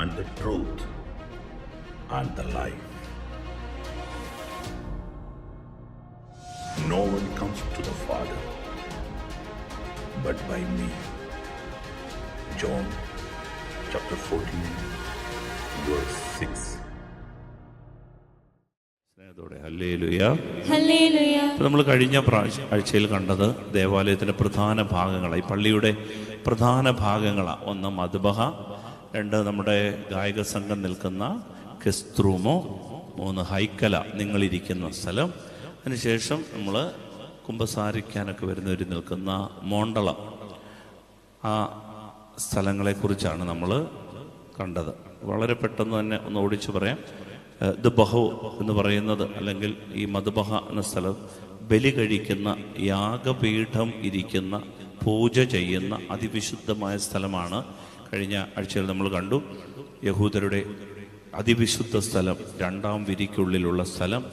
and the truth and the life. No one comes to the Father but by me. John chapter 14 verse 6. സ്നേഹത്തോടെ hallelujah, hallelujah. നമ്മൾ കഴിഞ്ഞ ആഴ്ചയിൽ കണ്ടത് ദേവാലയത്തിൻ്റെ പ്രധാന ഭാഗങ്ങളാണ്, ഈ പള്ളിയുടെ പ്രധാന ഭാഗങ്ങളാണ്. ഒന്ന് മദ്ബഹ, രണ്ട് നമ്മുടെ ഗായക സംഘം നിൽക്കുന്ന കെസ്ത്രൂമോ, മൂന്ന് ഹൈക്കല നിങ്ങളിരിക്കുന്ന സ്ഥലം, അതിനുശേഷം നമ്മൾ കുമ്പസാരിക്കാനൊക്കെ വരുന്നവർ നിൽക്കുന്ന മോണ്ടളം, ആ സ്ഥലങ്ങളെക്കുറിച്ചാണ് നമ്മൾ കണ്ടത്. വളരെ പെട്ടെന്ന് തന്നെ ഒന്ന് ഓടിച്ചു പറയാം. ദ ബഹു എന്ന് പറയുന്നത്, അല്ലെങ്കിൽ ഈ മദ്ബഹ എന്ന സ്ഥലം ബലി കഴിക്കുന്ന, യാഗപീഠം ഇരിക്കുന്ന, പൂജ ചെയ്യുന്ന അതിവിശുദ്ധമായ സ്ഥലമാണ്. കഴിഞ്ഞ ആഴ്ചയിൽ നമ്മൾ കണ്ടു യഹൂദരുടെ അതിവിശുദ്ധ സ്ഥലം, രണ്ടാം വിരിക്കുള്ളിലുള്ള സ്ഥലം.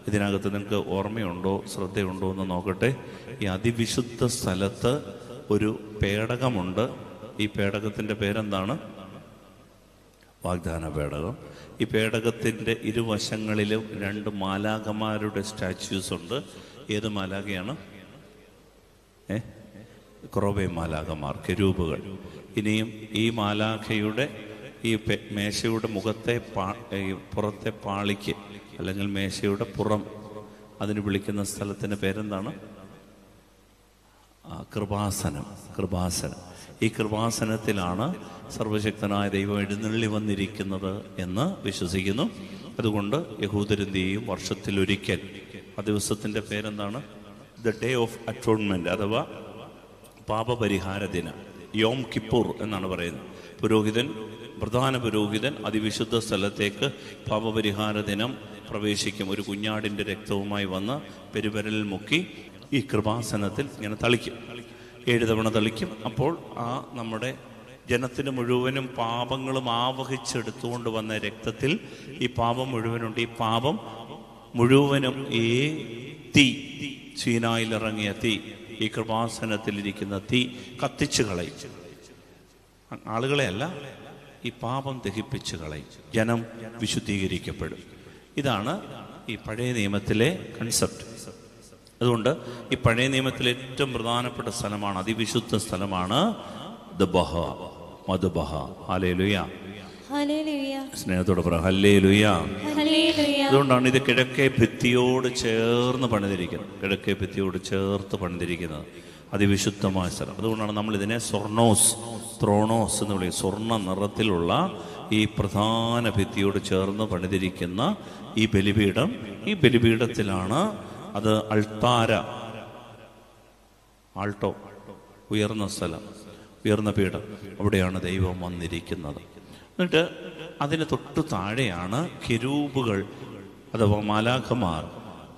ഇതിനകത്ത് നിങ്ങൾക്ക് ഓർമ്മയുണ്ടോ, ശ്രദ്ധയുണ്ടോ എന്ന് നോക്കട്ടെ. ഈ അതിവിശുദ്ധ സ്ഥലത്ത് ഒരു പേടകമുണ്ട്. ഈ പേടകത്തിൻ്റെ പേരെന്താണ്? വാഗ്ദാന പേടകം. ഈ പേടകത്തിൻ്റെ ഇരുവശങ്ങളിലും രണ്ട് മാലാഖമാരുടെ സ്റ്റാച്യൂസ് ഉണ്ട്. ഏത് മാലാഖയാണ്? ക്രോബേ മാലാഖമാർ, കെരൂബുകൾ. ഇനിയും ഈ മാലാഖയുടെ ഈ മേശയുടെ മുഖത്തെ പുറത്തെ പാളിക്ക്, അല്ലെങ്കിൽ മേശയുടെ പുറം, അതിന് വിളിക്കുന്ന സ്ഥലത്തിൻ്റെ പേരെന്താണ്? കൃപാസനം. കൃപാസനം. ഈ കൃപാസനത്തിലാണ് സർവശക്തനായ ദൈവം എഴുന്നള്ളി വന്നിരിക്കുന്നത് എന്ന് വിശ്വസിക്കുന്നു. അതുകൊണ്ട് യഹൂദരെന്ത് ചെയ്യും? വർഷത്തിലൊരിക്കൽ ആ ദിവസത്തിൻ്റെ പേരെന്താണ്? ദ ഡേ ഓഫ് അറ്റോൺമെൻറ്റ്, അഥവാ പാപപരിഹാര ദിനം, യോം കിപ്പൂർ എന്നാണ് പറയുന്നത്. പുരോഹിതൻ, പ്രധാന പുരോഹിതൻ അതിവിശുദ്ധ സ്ഥലത്തേക്ക് പാപപരിഹാര ദിനം പ്രവേശിക്കും. ഒരു കുഞ്ഞാടിൻ്റെ രക്തവുമായി വന്ന് പെരുവിരലിൽ മുക്കി ഈ കൃപാസനത്തിൽ ഇങ്ങനെ തളിക്കും. 7 തവണ തളിക്കും. അപ്പോൾ ആ നമ്മുടെ ജനത്തിന് മുഴുവനും പാപങ്ങളും ആവഹിച്ചെടുത്തുകൊണ്ട് വന്ന രക്തത്തിൽ ഈ പാപം മുഴുവനുണ്ട്. ഈ പാപം മുഴുവനും ഈ തീ, സീനായിലിറങ്ങിയ തീ, ഈ കൃപാസനത്തിലിരിക്കുന്ന തീ കത്തിച്ചു കളയും. ആളുകളെ അല്ല, ഈ പാപം ദഹിപ്പിച്ചു കളയും. ജനം വിശുദ്ധീകരിക്കപ്പെടും. ഇതാണ് ഈ പഴയ നിയമത്തിലെ കൺസെപ്റ്റ്. അതുകൊണ്ട് ഈ പഴയ നിയമത്തിലെ ഏറ്റവും പ്രധാനപ്പെട്ട സ്ഥലമാണ്, അതിവിശുദ്ധ സ്ഥലമാണ് ദബഹ, മദ്ബഹ. Hallelujah, hallelujah. സ്നേഹത്തോടെ പറ ഹല്ലേലൂയ. ഹല്ലേലൂയ. അതുകൊണ്ടാണ് ഇത് കിഴക്കേ ഭിത്തിയോട് ചേർന്ന് പണിതിരിക്കുന്നത്. കിഴക്കേ ഭിത്തിയോട് ചേർത്ത് പണിതിരിക്കുന്നത് അതിവിശുദ്ധമായ സ്ഥലം. അതുകൊണ്ടാണ് നമ്മൾ ഇതിനെ ത്രോണോസ് എന്ന് വിളിക്കുക. സ്വർണ്ണ നിറത്തിലുള്ള ഈ പ്രധാന ഭിത്തിയോട് ചേർന്ന് പണിതിരിക്കുന്ന ഈ ബലിപീഠം, ഈ ബലിപീഠത്തിലാണ് അത് ആൾട്ടോ, ഉയർന്ന സ്ഥലം, ഉയർന്ന പീഠം, അവിടെയാണ് ദൈവം വന്നിരിക്കുന്നത്. എന്നിട്ട് അതിന് തൊട്ടു താഴെയാണ് കെരൂബുകൾ, അഥവാ മാലാഖമാർ,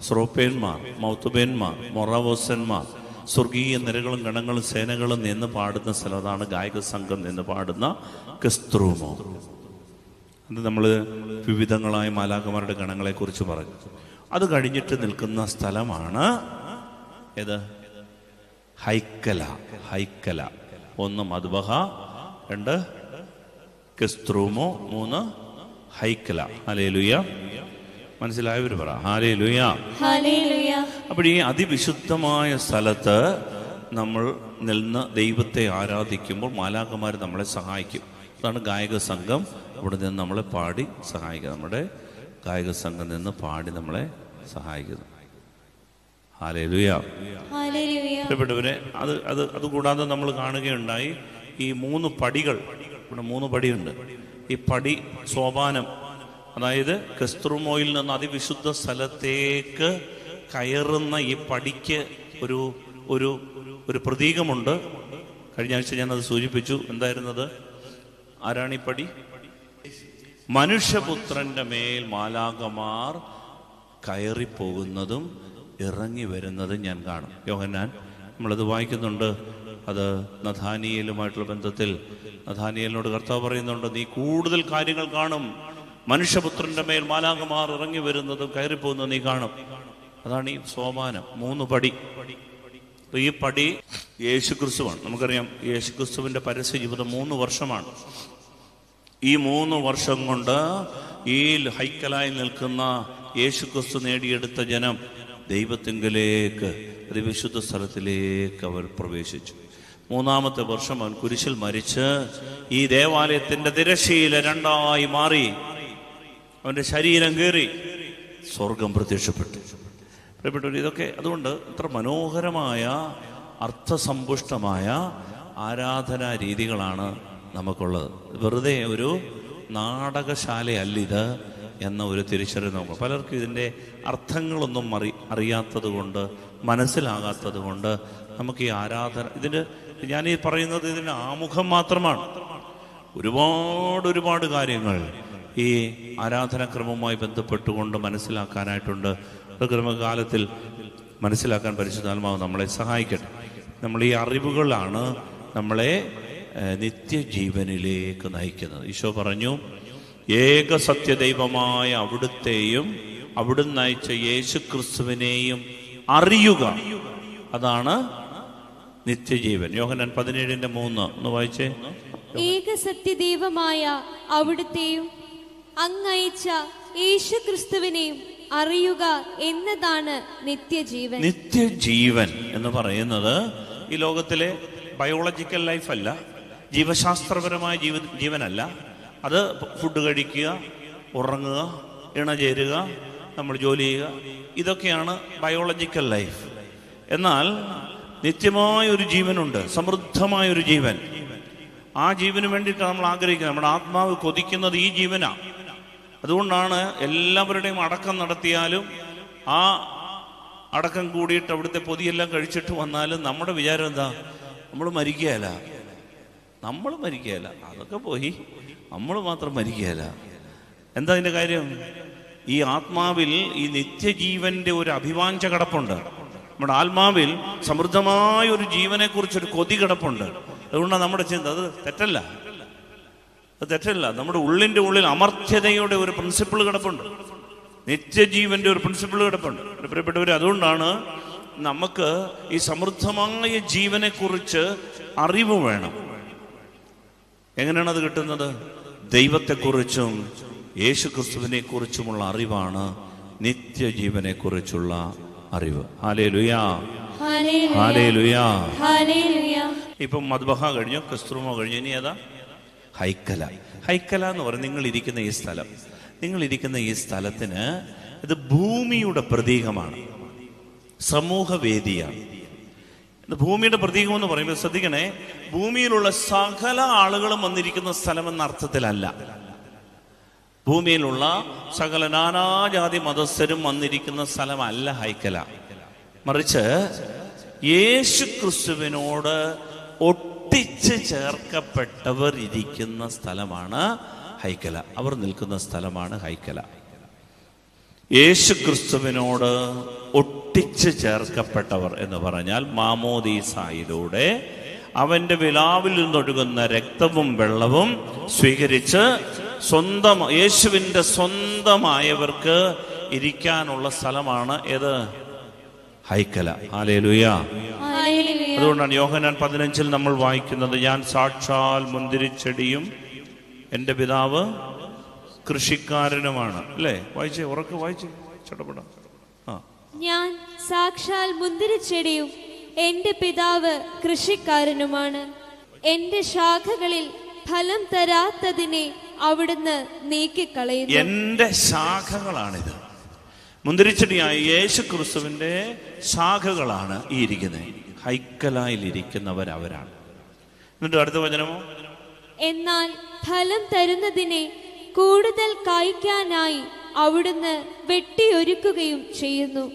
സ്രോപ്പേന്മാർ, മൗത്തുബേന്മാർ, മൊറാവോസന്മാർ, സ്വർഗീയ നിരകളും ഗണങ്ങളും സേനകളും നിന്ന് പാടുന്ന സ്ഥലം. അതാണ് ഗായക സംഘം നിന്ന് പാടുന്ന കെസ്ത്രൂമോ. അത് നമ്മൾ വിവിധങ്ങളായ മാലാഖമാരുടെ ഗണങ്ങളെക്കുറിച്ച് പറഞ്ഞു. അത് കഴിഞ്ഞിട്ട് നിൽക്കുന്ന സ്ഥലമാണ് ഏത്? ഹൈക്കല. ഹൈക്കല. 1 മദ്ബഹ, 2 കെസ്ത്രൂമോ, 3 ഹൈക്കല. ഹല്ലേലൂയ. മനസ്സിലായവർ പറ ഹല്ലേലൂയ. ഹല്ലേലൂയ. അപ്പോൾ ഈ അതിവിശുദ്ധമായ സ്ഥലത്ത് നമ്മൾ നിന്ന് ദൈവത്തെ ആരാധിക്കുമ്പോൾ മാലാഖമാർ നമ്മളെ സഹായിക്കും. അതാണ് ഗായക സംഘം അവിടെ നിന്ന് നമ്മളെ പാടി സഹായിക്കുക. നമ്മുടെ ഗായക സംഘം നിന്ന് പാടി നമ്മളെ സഹായിക്കുന്നു. ഹല്ലേലൂയ. ഹല്ലേലൂയ. പ്രിയപ്പെട്ടവരെ, അതുകൂടാതെ നമ്മൾ കാണുകയുണ്ടായി ഈ 3 പടികൾ. ഇവിടെ 3 പടിയുണ്ട്. ഈ പടി സോപാനം, അതായത് കെസ്ത്രൂമോയിൽ നിന്ന് അതിവിശുദ്ധ സ്ഥലത്തേക്ക് കയറുന്ന ഈ പടിക്ക് ഒരു ഒരു ഒരു പ്രതീകമുണ്ട്. കഴിഞ്ഞ ആഴ്ച ഞാനത് സൂചിപ്പിച്ചു. എന്തായിരുന്നത്? ആരാണ് ഈ പടി? മനുഷ്യപുത്രന്റെ മേൽ മാലാഖമാർ കയറിപ്പോകുന്നതും ഇറങ്ങി വരുന്നതും ഞാൻ കാണും. യോഹന്നാൻ നമ്മളത് വായിക്കുന്നുണ്ട്. അത് നഥാനിയേലുമായിട്ടുള്ള ബന്ധത്തിൽ നഥാനിയേലിനോട് കർത്താവ് പറയുന്നുണ്ട്, നീ കൂടുതൽ കാര്യങ്ങൾ കാണും, മനുഷ്യപുത്രന്റെ മേൽ മാലാഖമാർ ഇറങ്ങി വരുന്നതും കയറിപ്പോകുന്നതും നീ കാണും. അതാണ് ഈ സോപാനം. 3 പടി. ഈ പടി യേശുക്രിസ്തുവാണ്. നമുക്കറിയാം യേശുക്രിസ്തുവിന്റെ പരസ്യ ജീവിതം 3 വർഷമാണ്. ഈ 3 വർഷം കൊണ്ട് ഈ ഹൈക്കലായി നിൽക്കുന്ന യേശുക്രിസ്തു നേടിയെടുത്ത ജനം ദൈവത്തിങ്കലേക്ക്, വിശുദ്ധ സ്ഥലത്തിലേക്ക് അവർ പ്രവേശിച്ചു. 3-ാമത്തെ വർഷം അവൻ കുരിശിൽ മരിച്ച് ഈ ദേവാലയത്തിന്റെ തിരശ്ശീല 2ആയി മാറി. അവന്റെ ശരീരം കീറി സ്വർഗം പ്രത്യക്ഷപ്പെട്ടു. പ്രിയപ്പെട്ടവർ, ഇതൊക്കെ അതുകൊണ്ട് ഇത്ര മനോഹരമായ അർത്ഥസമ്പുഷ്ടമായ ആരാധനാ രീതികളാണ് നമുക്കുള്ളത്. വെറുതെ ഒരു നാടകശാലയല്ലിത് എന്ന ഒരു തിരിച്ചറിവ് നമുക്ക്. പലർക്കും ഇതിൻ്റെ അർത്ഥങ്ങളൊന്നും അറിയാത്തത് കൊണ്ട്, മനസ്സിലാകാത്തത് കൊണ്ട് നമുക്ക് ഈ ആരാധന, ഞാനീ പറയുന്നത് ഇതിൻ്റെ ആമുഖം മാത്രമാണ്. ഒരുപാട് കാര്യങ്ങൾ ഈ ആരാധനാക്രമവുമായി ബന്ധപ്പെട്ടുകൊണ്ട് മനസ്സിലാക്കാനായിട്ടുണ്ട്. ക്രമകാലത്തിൽ മനസ്സിലാക്കാൻ പരിശുദ്ധാത്മാവ് നമ്മളെ സഹായിക്കട്ടെ. നമ്മൾ ഈ അറിവുകളാണ് നമ്മളെ നിത്യജീവനിലേക്ക് നയിക്കുന്നത്. ഈശോ പറഞ്ഞു, ഏക സത്യദൈവമായ അവിടുത്തെയും അവിടുന്ന് അയച്ച യേശു ക്രിസ്തുവിനെയും അറിയുക, അതാണ് നിത്യജീവൻ. യോഹന്നാൻ 17:3 ഒന്ന് വായിച്ചേ. ഏക സത്യദൈവമായ അവിടുത്തെയും അങ്ങയച്ച യേശു ക്രിസ്തുവിനെയും അറിയുക എന്നതാണ് നിത്യജീവൻ. നിത്യജീവൻ എന്ന് പറയുന്നത് ഈ ലോകത്തിലെ ബയോളജിക്കൽ ലൈഫ് അല്ല, ജീവശാസ്ത്രപരമായ ജീവനല്ല. അത് ഫുഡ് കഴിക്കുക, ഉറങ്ങുക, ഇണചേരുക, നമ്മൾ ജോലി ചെയ്യുക, ഇതൊക്കെയാണ് ബയോളജിക്കൽ ലൈഫ്. എന്നാൽ നിത്യമായ ഒരു ജീവനുണ്ട്, സമൃദ്ധമായൊരു ജീവൻ. ആ ജീവന് വേണ്ടിയിട്ട് നമ്മൾ ആഗ്രഹിക്കുന്നത്, നമ്മുടെ ആത്മാവ് കൊതിക്കുന്നത് ഈ ജീവനാണ്. അതുകൊണ്ടാണ് എല്ലാവരുടെയും അടക്കം നടത്തിയാലും ആ അടക്കം കൂടിയിട്ട് അവിടുത്തെ പൊതിയെല്ലാം കഴിച്ചിട്ട് വന്നാലും നമ്മുടെ വിചാരം എന്താ? നമ്മൾ മരിക്കുകയല്ല. അതൊക്കെ പോയി, നമ്മൾ മാത്രം മരിക്കുകയല്ല. എന്താ അതിൻ്റെ കാര്യം? ഈ ആത്മാവിൽ ഈ നിത്യജീവന്റെ ഒരു അഭിവാഞ്ച കിടപ്പുണ്ട്. നമ്മുടെ ആത്മാവിൽ സമൃദ്ധമായ ഒരു ജീവനെ കുറിച്ചൊരു കൊതി കിടപ്പുണ്ട്. അതുകൊണ്ടാണ് നമ്മുടെ ചിന്ത. അത് തെറ്റല്ല. നമ്മുടെ ഉള്ളിന്റെ ഉള്ളിൽ അമർത്യതയുടെ ഒരു പ്രിൻസിപ്പിൾ കിടപ്പുണ്ട്, നിത്യജീവന്റെ ഒരു പ്രിൻസിപ്പിൾ കിടപ്പുണ്ട്. പ്രിയപ്പെട്ടവർ, അതുകൊണ്ടാണ് നമുക്ക് ഈ സമൃദ്ധമായ ജീവനെ കുറിച്ച് അറിവ് വേണം. എങ്ങനെയാണ് അത് കിട്ടുന്നത്? ദൈവത്തെക്കുറിച്ചും യേശു ക്രിസ്തുവിനെ കുറിച്ചുമുള്ള അറിവാണ് നിത്യജീവനെ കുറിച്ചുള്ള അറിവ്. Hallelujah, hallelujah. ഇപ്പം മദ്ബഹ കഴിഞ്ഞു, ക്രിസ്തുമോ കഴിഞ്ഞു, ഇനി ഏതാ? ഹൈക്കല. ഹൈക്കല എന്ന് പറയുന്നത് നിങ്ങളിരിക്കുന്ന ഈ സ്ഥലത്തിന് ഇത് ഭൂമിയുടെ പ്രതീകമാണ്, സമൂഹവേദിയാണ്. ഭൂമിയുടെ പ്രതീകം എന്ന് പറയുമ്പോൾ ശ്രദ്ധിക്കണേ, ഭൂമിയിലുള്ള സകല ആളുകളും വന്നിരിക്കുന്ന സ്ഥലം എന്ന അർത്ഥത്തിലല്ല. ഭൂമിയിലുള്ള സകല നാനാജാതി മതസ്ഥരും വന്നിരിക്കുന്ന സ്ഥലമല്ല ഹൈക്കല. മറിച്ച് യേശു ക്രിസ്തുവിനോട് ഒട്ടിച്ച് ചേർക്കപ്പെട്ടവർ ഇരിക്കുന്ന സ്ഥലമാണ് ഹൈക്കല. അവർ നിൽക്കുന്ന സ്ഥലമാണ് ഹൈക്കല. യേശു ക്രിസ്തുവിനോട് ഒട്ടിച്ച് ചേർക്കപ്പെട്ടവർ എന്ന് പറഞ്ഞാൽ മാമോദീസായിലൂടെ അവന്റെ വിലാവിൽ നിന്നൊഴുകുന്ന രക്തവും വെള്ളവും സ്വീകരിച്ച് യേശുവിന്റെ സ്വന്തമായവർക്ക് ഇരിക്കാനുള്ള സ്ഥലമാണ് ഏത്? ഹൈക്കല. ഹല്ലേലൂയ. അതുകൊണ്ടാണ് യോഹന്നാൻ 15 നമ്മൾ വായിക്കുന്നത്, ഞാൻ സാക്ഷാൽ മുന്തിരിച്ചെടിയും എൻ്റെ പിതാവ് കൃഷിക്കാരനുമാണ്. അല്ലേ? വായിച്ചേ, ഉറക്കെ വായിച്ചേ, ചട്ടപ്പെടാം. ഞാൻ സാക്ഷാൽ മുന്തിരിച്ചെടിയും എൻ്റെ പിതാവ് കൃഷിക്കാരനുമാണ്. എൻ്റെ ശാഖകളിൽ ഫലം തരാത്തതിനെ അവിടുന്ന് നീക്കിക്കളയുന്നു. എൻ്റെ ശാഖകളാണിത്. മുന്തിരിച്ചെടിയായ യേശു ക്രിസ്തുവിന്റെ ശാഖകളാണ് ഈ ഇരിക്കുന്നത്. ഹൈക്കലായിൽ ഇരിക്കുന്നവർ അവരാണ്. എന്നിട്ട് അടുത്ത വചനമോ, എന്നാൽ ഫലം തരുന്നതിനെ കൂടുതൽ കായ്ക്കാനായി അവിടുന്ന് വെട്ടിയൊരുക്കുകയും ചെയ്യുന്നു.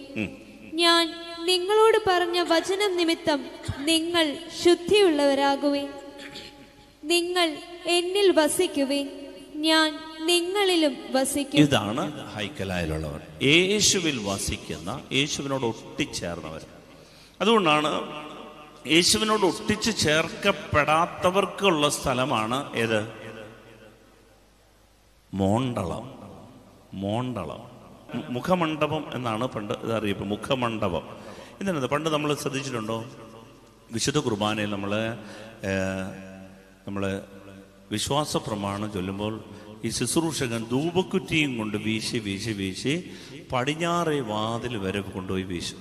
ഞാൻ നിങ്ങളോട് പറഞ്ഞ വചനം നിമിത്തം നിങ്ങൾ ശുദ്ധിയുള്ളവരാകുവിൻ. നിങ്ങൾ എന്നിൽ വസിക്കുവിൻ, ഞാൻ നിങ്ങളിലും വസിക്കും. ഇതാണ് ഹൈക്കലായിലുള്ളവർ, യേശുവിൽ വസിക്കുന്ന, യേശുവിനോട് ഒട്ടിച്ചേർന്നവർ. അതുകൊണ്ടാണ് യേശുവിനോട് ഒട്ടിച്ചു ചേർക്കപ്പെടാത്തവർക്കുള്ള സ്ഥലമാണ് ഏത്? മോണ്ടളം. മുഖമണ്ഡപം എന്നാണ് പണ്ട് ഇതറിയപ്പോൾ, മുഖമണ്ഡപം. എന്താണ് പണ്ട് നമ്മൾ ശ്രദ്ധിച്ചിട്ടുണ്ടോ? വിശുദ്ധ കുർബാനയിൽ നമ്മൾ വിശ്വാസ പ്രമാണം ചൊല്ലുമ്പോൾ ഈ ശുശ്രൂഷകൻ ധൂപക്കുറ്റിയും കൊണ്ട് വീശി വീശി വീശി പടിഞ്ഞാറേ വാതിൽ വരെ കൊണ്ടുപോയി വീശും.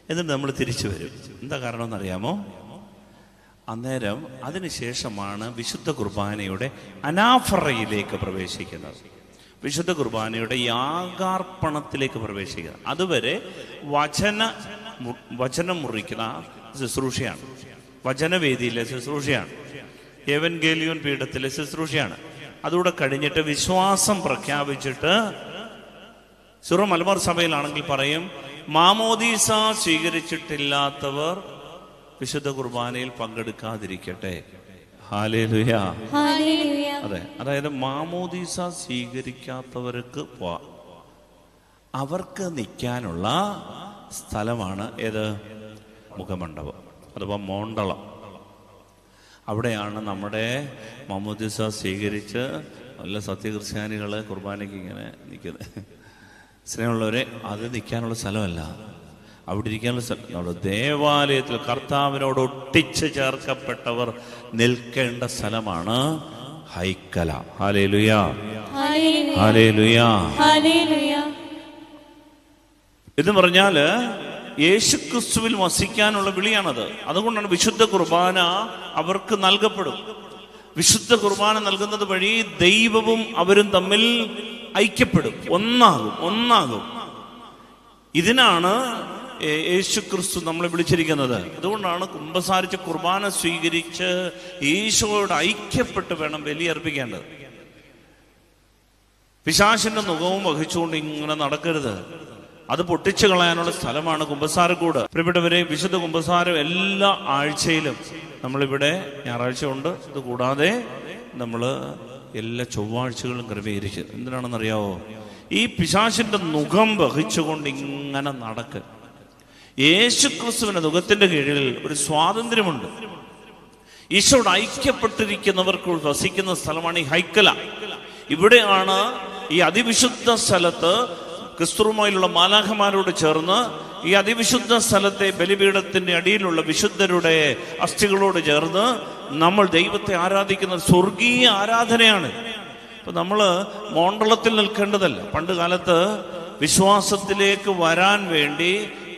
എന്നിട്ട് നമ്മൾ തിരിച്ചു വരും. എന്താ കാരണം എന്നറിയാമോ? അന്നേരം അതിനുശേഷമാണ് വിശുദ്ധ കുർബാനയുടെ അനാഫറയിലേക്ക് പ്രവേശിക്കുന്നത്, വിശുദ്ധ കുർബാനയുടെ യാഗാർപ്പണത്തിലേക്ക് പ്രവേശിക്കുക. അതുവരെ വചനം മുറിക്കുന്ന ശുശ്രൂഷയാണ്, വചനവേദിയിലെ ശുശ്രൂഷയാണ്, എവൻഗേലിയോൻ പീഠത്തിലെ ശുശ്രൂഷയാണ്. അതുകൂടെ കഴിഞ്ഞിട്ട് വിശ്വാസം പ്രഖ്യാപിച്ചിട്ട് സിറോ മലബാർ സഭയിലാണെങ്കിൽ പറയും, മാമോദീസ സ്വീകരിച്ചിട്ടില്ലാത്തവർ വിശുദ്ധ കുർബാനയിൽ പങ്കെടുക്കാതിരിക്കട്ടെ. ഹല്ലേലൂയ. അതെ, അതായത് മാമോദീസ സ്വീകരിക്കാത്തവർക്ക് അവർക്ക് നിൽക്കാനുള്ള സ്ഥലമാണ് ഏത്? മുഖമണ്ഡപം അഥവാ മോണ്ടളം. അവിടെയാണ് നമ്മുടെ മാമോദീസ സ്വീകരിച്ച് നല്ല സത്യക്രിസ്ത്യാനികൾ കുർബാനയ്ക്ക് ഇങ്ങനെ നിൽക്കുന്നത്. സ്നേഹമുള്ളവരെ, അത് നിൽക്കാനുള്ള സ്ഥലമല്ല, അവിടെ ഇരിക്കാനുള്ള സ്ഥലം നമ്മുടെ ദേവാലയത്തിൽ കർത്താവിനോട് ഒട്ടിച്ച് ചേർക്കപ്പെട്ടവർ നിൽക്കേണ്ട സ്ഥലമാണ് ഹൈക്കല. Hallelujah, hallelujah. എന്ന് പറഞ്ഞാല് യേശുക്രിസ്തുവിൽ വസിക്കാനുള്ള വിളിയാണത്. അതുകൊണ്ടാണ് വിശുദ്ധ കുർബാന അവർക്ക് നൽകപ്പെടും. വിശുദ്ധ കുർബാന നൽകുന്നത് വഴി ദൈവവും അവരും തമ്മിൽ ഐക്യപ്പെടും, ഒന്നാകും. ഇതിനാണ് യേശുക്രിസ്തു നമ്മളെ വിളിച്ചിരിക്കുന്നത്. അതുകൊണ്ടാണ് കുമ്പസാരിച്ച് കുർബാന സ്വീകരിച്ച് ഈശോയോട് ഐക്യപ്പെട്ട് വേണം ബലിയർപ്പിക്കേണ്ടത്. പിശാചിന്റെ മുഖവും വഹിച്ചുകൊണ്ട് ഇങ്ങനെ നടക്കരുത്. അത് പൊട്ടിച്ചു കളയാനുള്ള സ്ഥലമാണ് കുമ്പസാരക്കൂട്. പ്രിയപ്പെട്ടവരെ, വിശുദ്ധ കുമ്പസാരം എല്ലാ ആഴ്ചയിലും നമ്മളിവിടെ ഞായറാഴ്ച ഉണ്ട്. ഇത് കൂടാതെ നമ്മൾ എല്ലാ ചൊവ്വാഴ്ചകളും ക്രമീകരിച്ച്, എന്തിനാണെന്നറിയാവോ? ഈ പിശാചിന്റെ മുഖം വഹിച്ചുകൊണ്ട് ഇങ്ങനെ നടക്ക്. യേശുക്രിസ്തുവിന്റെ മുഖത്തിന്റെ കീഴിൽ ഒരു സ്വാതന്ത്ര്യമുണ്ട്. ഈശോയോട് ഐക്യപ്പെട്ടിരിക്കുന്നവർക്ക് വസിക്കുന്ന സ്ഥലമാണ് ഈ ഹൈക്കല. ഇവിടെയാണ് ഈ അതിവിശുദ്ധ സ്ഥലത്ത് ക്രിസ്തുവുമായുള്ള മാലാഖമാരോട് ചേർന്ന് ഈ അതിവിശുദ്ധ സ്ഥലത്തെ ബലിപീഠത്തിന്റെ അടിയിലുള്ള വിശുദ്ധരുടെ അസ്ഥികളോട് ചേർന്ന് നമ്മൾ ദൈവത്തെ ആരാധിക്കുന്ന സ്വർഗീയ ആരാധനയാണ്. ഇപ്പൊ നമ്മള് മോണ്ടളത്തിൽ നിൽക്കേണ്ടതല്ല. പണ്ട് കാലത്ത് വിശ്വാസത്തിലേക്ക് വരാൻ വേണ്ടി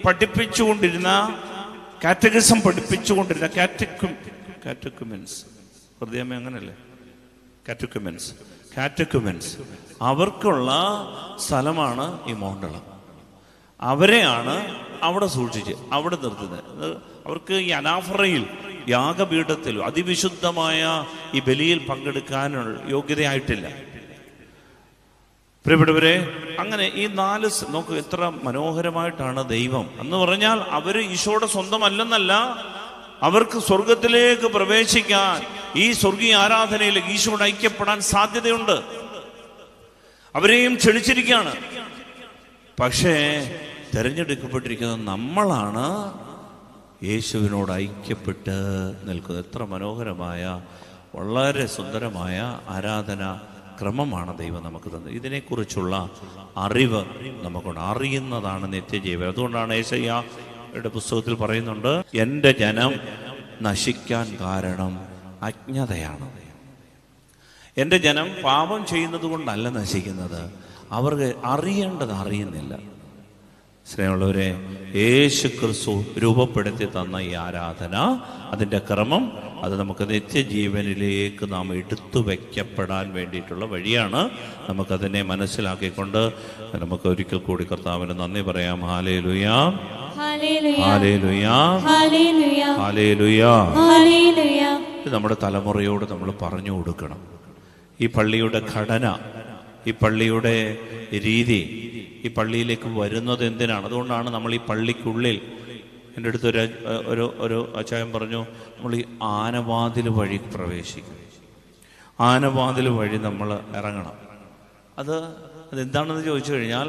പഠിപ്പിച്ചുകൊണ്ടിരുന്ന കാറ്റഗിസം പഠിപ്പിച്ചുകൊണ്ടിരുന്ന കാറ്റക്കുമെൻസ്, ഹൃദയമേ അങ്ങനല്ലേ, കാറ്റക്കുമെൻസ് അവർക്കുള്ള സ്ഥലമാണ് ഈ മോണ്ടളം. അവരെയാണ് അവിടെ സൂക്ഷിച്ച് അവിടെ നിർത്തുന്നത്. അവർക്ക് ഈ അനാഫറയിൽ യാഗപീഠത്തിൽ അതിവിശുദ്ധമായ ഈ ബലിയിൽ പങ്കെടുക്കാനുള്ള യോഗ്യതയായിട്ടില്ല. പ്രിയപ്പെട്ടവരെ, അങ്ങനെ ഈ 4 നോക്ക് എത്ര മനോഹരമായിട്ടാണ് ദൈവം എന്ന് പറഞ്ഞാൽ അവര് ഈശോയുടെ സ്വന്തമല്ലെന്നല്ല, അവർക്ക് സ്വർഗത്തിലേക്ക് പ്രവേശിക്കാൻ, ഈ സ്വർഗീയ ആരാധനയിലേക്ക് ഈശോയോട് ഐക്യപ്പെടാൻ സാധ്യതയുണ്ട്. അവരെയും ക്ഷണിച്ചിരിക്കുകയാണ്. പക്ഷേ തിരഞ്ഞെടുക്കപ്പെട്ടിരിക്കുന്നത് നമ്മളാണ് യേശുവിനോട് ഐക്യപ്പെട്ട് നിൽക്കുന്നത്. എത്ര മനോഹരമായ വളരെ സുന്ദരമായ ആരാധന ക്രമമാണ് ദൈവം നമുക്ക് തന്നത്. ഇതിനെക്കുറിച്ചുള്ള അറിവ് നമുക്കുണ്ട്, അറിയുന്നതാണ് നിത്യജീവൻ. അതുകൊണ്ടാണ് യെശയ്യായുടെ പുസ്തകത്തിൽ പറയുന്നുണ്ട്, എൻ്റെ ജനം നശിക്കാൻ കാരണം അജ്ഞതയാണ്. എൻ്റെ ജനം പാപം ചെയ്യുന്നത് കൊണ്ടല്ല നശിക്കുന്നത്, അവർക്ക് അറിയേണ്ടത് അറിയുന്നില്ല. സ്നേഹമുള്ളവരെ, യേശു ക്രിസ്തു രൂപപ്പെടുത്തി തന്ന ഈ ആരാധന, അതിൻ്റെ ക്രമം, അത് നമുക്ക് നിത്യജീവനിലേക്ക് നാം എടുത്തു വയ്ക്കപ്പെടാൻ വേണ്ടിയിട്ടുള്ള വഴിയാണ്. നമുക്കതിനെ മനസ്സിലാക്കിക്കൊണ്ട് നമുക്ക് ഒരിക്കൽ കൂടി കർത്താവിന് നന്ദി പറയാം. ഹല്ലേലൂയ, ഹല്ലേലൂയ, ഹല്ലേലൂയ. ഇത് നമ്മുടെ തലമുറയോട് നമ്മൾ പറഞ്ഞു കൊടുക്കണം. ഈ പള്ളിയുടെ ഘടന, ഈ പള്ളിയുടെ രീതി, ഈ പള്ളിയിലേക്ക് വരുന്നത് എന്തിനാണ്? അതുകൊണ്ടാണ് നമ്മൾ ഈ പള്ളിക്കുള്ളിൽ, എൻ്റെ അടുത്ത് ഒരു അച്ചായൻ പറഞ്ഞു, നമ്മൾ ഈ ആനവാതിൽ വഴി പ്രവേശിക്കും, ആനവാതിൽ വഴി നമ്മൾ ഇറങ്ങണം. അതെന്താണെന്ന് ചോദിച്ചു കഴിഞ്ഞാൽ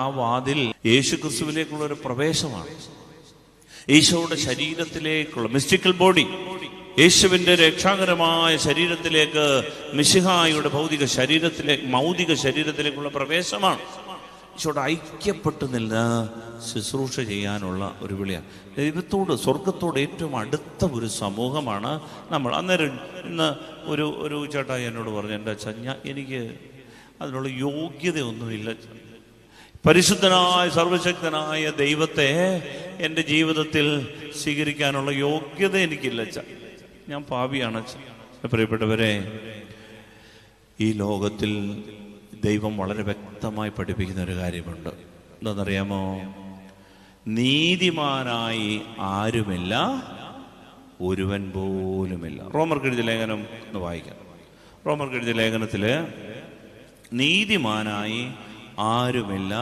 ആ വാതിൽ യേശു ക്രിസ്തുവിലേക്കുള്ള ഒരു പ്രവേശമാണ്. ഈശോയുടെ ശരീരത്തിലേക്കുള്ള മിസ്റ്റിക്കൽ ബോഡി, യേശുവിൻ്റെ രക്ഷാകരമായ ശരീരത്തിലേക്ക്, മിശിഹായുടെ ഭൗതിക ശരീരത്തിലേക്ക്, മൗതിക ശരീരത്തിലേക്കുള്ള പ്രവേശമാണ്. ഈശോട് ഐക്യപ്പെട്ടു നിന്ന് ശുശ്രൂഷ ചെയ്യാനുള്ള ഒരു വിളിയാണ്. ദൈവത്തോട്, സ്വർഗത്തോട് ഏറ്റവും അടുത്ത ഒരു സമൂഹമാണ് നമ്മൾ. അന്നേരം ഇന്ന് ഒരു ചേട്ടായി എന്നോട് പറഞ്ഞു, എൻ്റെ അച്ഛൻ എനിക്ക് അതിനുള്ള യോഗ്യതയൊന്നുമില്ല. പരിശുദ്ധനായ സർവശക്തനായ ദൈവത്തെ എൻ്റെ ജീവിതത്തിൽ സ്വീകരിക്കാനുള്ള യോഗ്യത എനിക്കില്ല അച്ഛ, ഞാൻ പാപിയാണ് അച്ഛ. പ്രിയപ്പെട്ടവരെ, ഈ ലോകത്തിൽ ദൈവം വളരെ വ്യക്തമായി പഠിപ്പിക്കുന്ന ഒരു കാര്യമുണ്ട്. എന്താണെന്നറിയാമോ? നീതിമാനായി ആരുമില്ല, ഒരുവൻ പോലുമില്ല. റോമർക്ക് എഴുതിയ ലേഖനം ഒന്ന് വായിക്കാം. റോമർക്ക് എഴുതിയ ലേഖനത്തിൽ നീതിമാനായി ആരുമില്ല,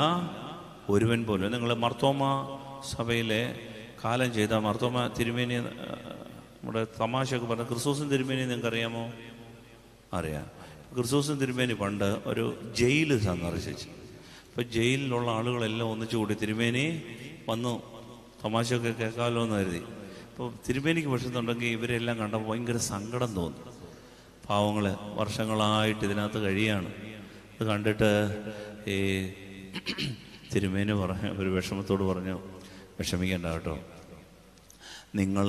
ഒരുവൻ പോലും. നിങ്ങൾ മർത്തോമ സഭയിലെ കാലം ചെയ്ത മർത്തോമ തിരുമേനി, നമ്മുടെ തമാശയൊക്കെ പറഞ്ഞ ക്രിസ്തോസൻ തിരുമേനി നിങ്ങൾക്ക് അറിയാമോ? അറിയാം. ക്രിസ്തോസൻ തിരുമേനി പണ്ട് ഒരു ജയിൽ സന്ദർശിച്ചു. അപ്പോൾ ജയിലിലുള്ള ആളുകളെല്ലാം ഒന്നിച്ചു കൂടി തിരുമേനി വന്നു തമാശയൊക്കെ കേൾക്കാമല്ലോ എന്ന് കരുതി. അപ്പോൾ തിരുമേനിക്ക് വിഷമത്തുണ്ടെങ്കിൽ ഇവരെല്ലാം കണ്ടപ്പോൾ ഭയങ്കര സങ്കടം തോന്നി. പാവങ്ങൾ വർഷങ്ങളായിട്ട് ഇതിനകത്ത് കഴിയാണ്. അത് കണ്ടിട്ട് ഈ തിരുമേനി ഒരു വിഷമത്തോട് പറഞ്ഞു, വിഷമിക്കേണ്ട കേട്ടോ, നിങ്ങൾ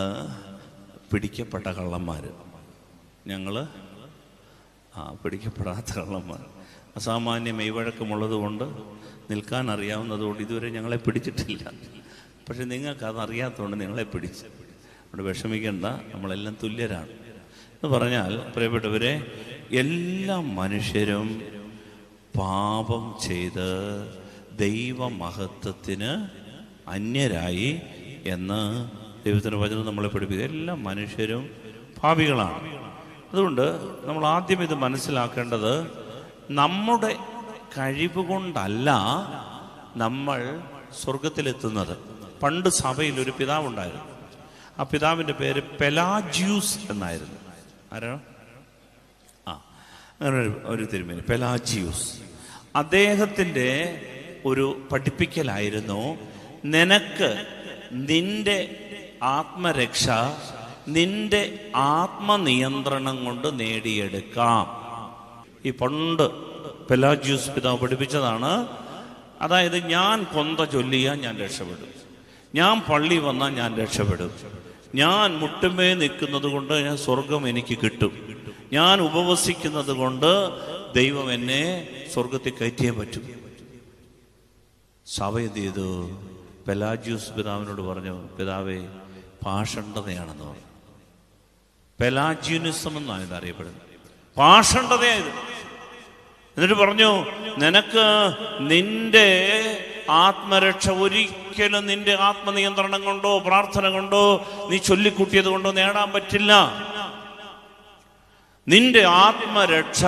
പിടിക്കപ്പെട്ട കള്ളന്മാർ, ഞങ്ങൾ പിടിക്കപ്പെടാത്ത കള്ളന്മാർ, അസാമാന്യ മെയ്വഴക്കമുള്ളത് കൊണ്ട്, നിൽക്കാൻ അറിയാവുന്നതുകൊണ്ട് ഇതുവരെ ഞങ്ങളെ പിടിച്ചിട്ടില്ല. പക്ഷെ നിങ്ങൾക്ക് അതറിയാത്തതുകൊണ്ട് നിങ്ങളെ പിടിച്ച്. അവിടെ വിഷമിക്കേണ്ട, നമ്മളെല്ലാം തുല്യരാണ് എന്ന് പറഞ്ഞാൽ, പ്രിയപ്പെട്ടവരെ, എല്ലാ മനുഷ്യരും പാപം ചെയ്ത് ദൈവമഹത്വത്തിന് അന്യരായി എന്ന് ദൈവത്തിൻ്റെ വചനം നമ്മളെ പഠിപ്പിക്കുക. എല്ലാ മനുഷ്യരും പാപികളാണ്. അതുകൊണ്ട് നമ്മൾ ആദ്യം ഇത് മനസ്സിലാക്കേണ്ടത്, നമ്മുടെ കഴിവ് കൊണ്ടല്ല നമ്മൾ സ്വർഗത്തിലെത്തുന്നത്. പണ്ട് സഭയിൽ ഒരു പിതാവുണ്ടായിരുന്നു. ആ പിതാവിൻ്റെ പേര് പെലാജിയൂസ് എന്നായിരുന്നു. ആരാണ്? അങ്ങനെ ഒരു തിരുമേനി പെലാജിയൂസ്. അദ്ദേഹത്തിൻ്റെ ഒരു പഠിപ്പിക്കലായിരുന്നു, നിനക്ക് നിന്റെ ആത്മരക്ഷ നിന്റെ ആത്മനിയന്ത്രണം കൊണ്ട് നേടിയെടുക്കാം. ഈ പണ്ട് പെലാജിയൂസ് പിതാവ് പഠിപ്പിച്ചതാണ്. അതായത്, ഞാൻ കൊന്ത ചൊല്ലിയാൽ ഞാൻ രക്ഷപ്പെടും, ഞാൻ പള്ളി വന്നാൽ ഞാൻ രക്ഷപ്പെടും, ഞാൻ മുട്ടുമേ നിൽക്കുന്നത് കൊണ്ട് ഞാൻ സ്വർഗം എനിക്ക് കിട്ടും, ഞാൻ ഉപവസിക്കുന്നത് കൊണ്ട് ദൈവം എന്നെ സ്വർഗത്തിൽ കയറ്റിയേ പറ്റും. സഭ എന്ത് ചെയ്തു? പെലാജിയൂസ് പിതാവിനോട് പറഞ്ഞു, പിതാവേ, പാഷണ്ഡതയാണെന്ന് പറഞ്ഞു. പെലാജിയനിസം എന്നാണ് ഇത് അറിയപ്പെടുന്നത്. പാഷണ്ഡതയായത്. എന്നിട്ട് പറഞ്ഞു, നിനക്ക് നിന്റെ ആത്മരക്ഷ ഒരിക്കലും നിന്റെ ആത്മനിയന്ത്രണം കൊണ്ടോ പ്രാർത്ഥന കൊണ്ടോ നീ ചൊല്ലിക്കൂട്ടിയത് കൊണ്ടോ നേടാൻ പറ്റില്ല. നിന്റെ ആത്മരക്ഷ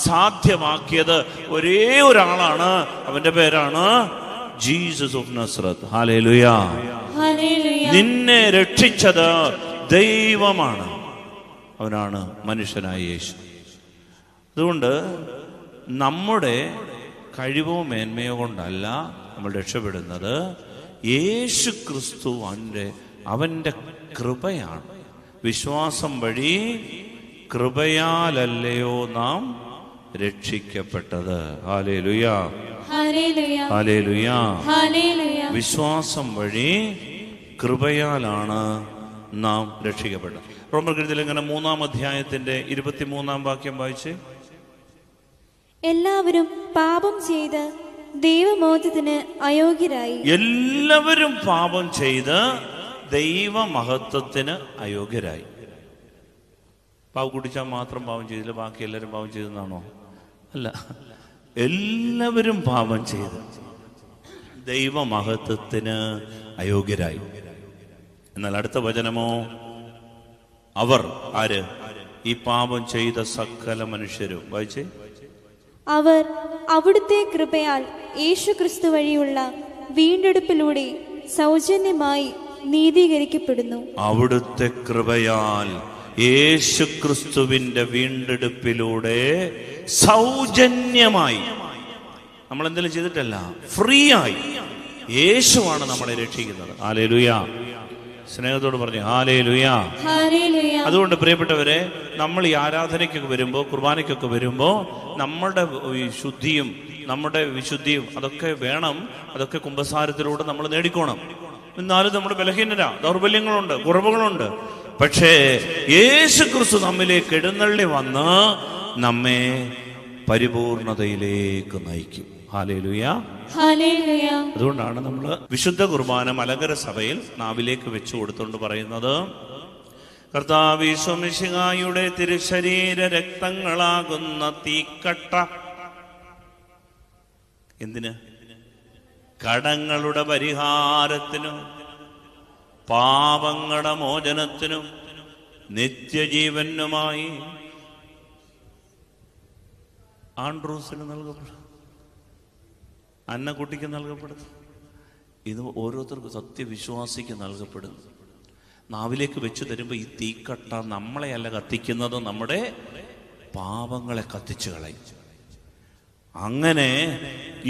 സാധ്യമാക്കിയത് ഒരേ ഒരാളാണ്. അവന്റെ പേരാണ് ജീസസ് ഓഫ് നസ്രത്ത്. ഹല്ലേലൂയ. നിന്നെ രക്ഷിച്ചത് ദൈവമാണ്. അവനാണ് മനുഷ്യനായ യേശു. അതുകൊണ്ട് നമ്മുടെ കഴിവോ മേന്മയോ കൊണ്ടല്ല നമ്മൾ രക്ഷപ്പെടുന്നത്. യേശു ക്രിസ്തു അവൻ്റെ കൃപയാണ്. വിശ്വാസം വഴി കൃപയാലല്ലയോ നാം രക്ഷിക്കപ്പെട്ടത്. Hallelujah, hallelujah. വിശ്വാസം വഴി കൃപയാലാണ് നാം രക്ഷിക്കപ്പെട്ടത്. റോമർക്ക് എഴുതിയ ലേഖനം 3-ാം അധ്യായത്തിന്റെ 23-ാം വാക്യം വായിച്ച്. എല്ലാവരും പാപം ചെയ്ത് ദൈവമോഹത്തിന് അയോഗ്യരായി. എല്ലാവരും പാപം ചെയ്ത് ദൈവമഹത്വത്തിന് അയോഗ്യരായി. പാവ് കുടിച്ചാൽ മാത്രം പാപം ചെയ്തില്ല, ബാക്കി എല്ലാവരും പാപം ചെയ്തെന്നാണോ? അല്ല, എല്ലാവരും പാപം ചെയ്ത് ദൈവമഹത്വത്തിന് അയോഗ്യരായി. എന്നാൽ അടുത്ത വചനമോ, അവർ ആര്? ഈ പാപം ചെയ്ത സകല മനുഷ്യരും. വായിച്ചേ. അവർ അവിടുത്തെ കൃപയാൽ യേശു ക്രിസ്തു വഴിയുള്ള വീണ്ടെടുപ്പിലൂടെ സൗജന്യമായി നീതീകരിക്കപ്പെടുന്നു. അവിടുത്തെ കൃപയാൽ യേശു ക്രിസ്തുവിന്റെ വീണ്ടെടുപ്പിലൂടെ സൗജന്യമായി, നമ്മൾ എന്തെങ്കിലും ചെയ്തിട്ടല്ല, ഫ്രീ ആയി യേശുവാണ് നമ്മളെ രക്ഷിക്കുന്നത്. ഹല്ലേലൂയ. സ്നേഹത്തോട് പറഞ്ഞു ഹല്ലേലൂയ. അതുകൊണ്ട് പ്രിയപ്പെട്ടവരെ, നമ്മൾ ഈ ആരാധനയ്ക്കൊക്കെ വരുമ്പോൾ, കുർബാനയ്ക്കൊക്കെ വരുമ്പോൾ, നമ്മളുടെ ശുദ്ധിയും നമ്മുടെ വിശുദ്ധിയും അതൊക്കെ വേണം. അതൊക്കെ കുമ്പസാരത്തിലൂടെ നമ്മൾ നേടിക്കോണം. എന്നാലും നമ്മൾ ബലഹീനരാ, ദൗർബല്യങ്ങളുണ്ട്, കുറവുകളുണ്ട്. പക്ഷേ യേശു ക്രിസ്തു നമ്മിലേക്ക് എഴുന്നള്ളി വന്ന് നമ്മെ പരിപൂർണതയിലേക്ക് നയിക്കും. Hallelujah, hallelujah. അതുകൊണ്ടാണ് നമ്മൾ വിശുദ്ധ കുർബാന മലങ്കര സഭയിൽ നാവിലേക്ക് വെച്ചു കൊടുത്തുകൊണ്ട് പറയുന്നത്, കർത്താവ് ഈശോ മിശിഹായുടെ തിരുശരീര രക്തങ്ങളാകുന്ന തീക്കട്ട എന്തിന്? കടങ്ങളുടെ പരിഹാരത്തിനും പാപങ്ങളുടെ മോചനത്തിനും നിത്യജീവനുമായി ആൻഡ്രൂസിന് നൽകപ്പെടും, അന്നക്കുട്ടിക്ക് നൽകപ്പെടുന്നു. ഇത് ഓരോരുത്തർക്കും സത്യവിശ്വാസിക്ക് നൽകപ്പെടുന്നു. നാവിലേക്ക് വെച്ച് തരുമ്പോൾ ഈ തീക്കട്ട നമ്മളെയല്ല കത്തിക്കുന്നത്, നമ്മുടെ പാപങ്ങളെ കത്തിച്ചു കളയും. അങ്ങനെ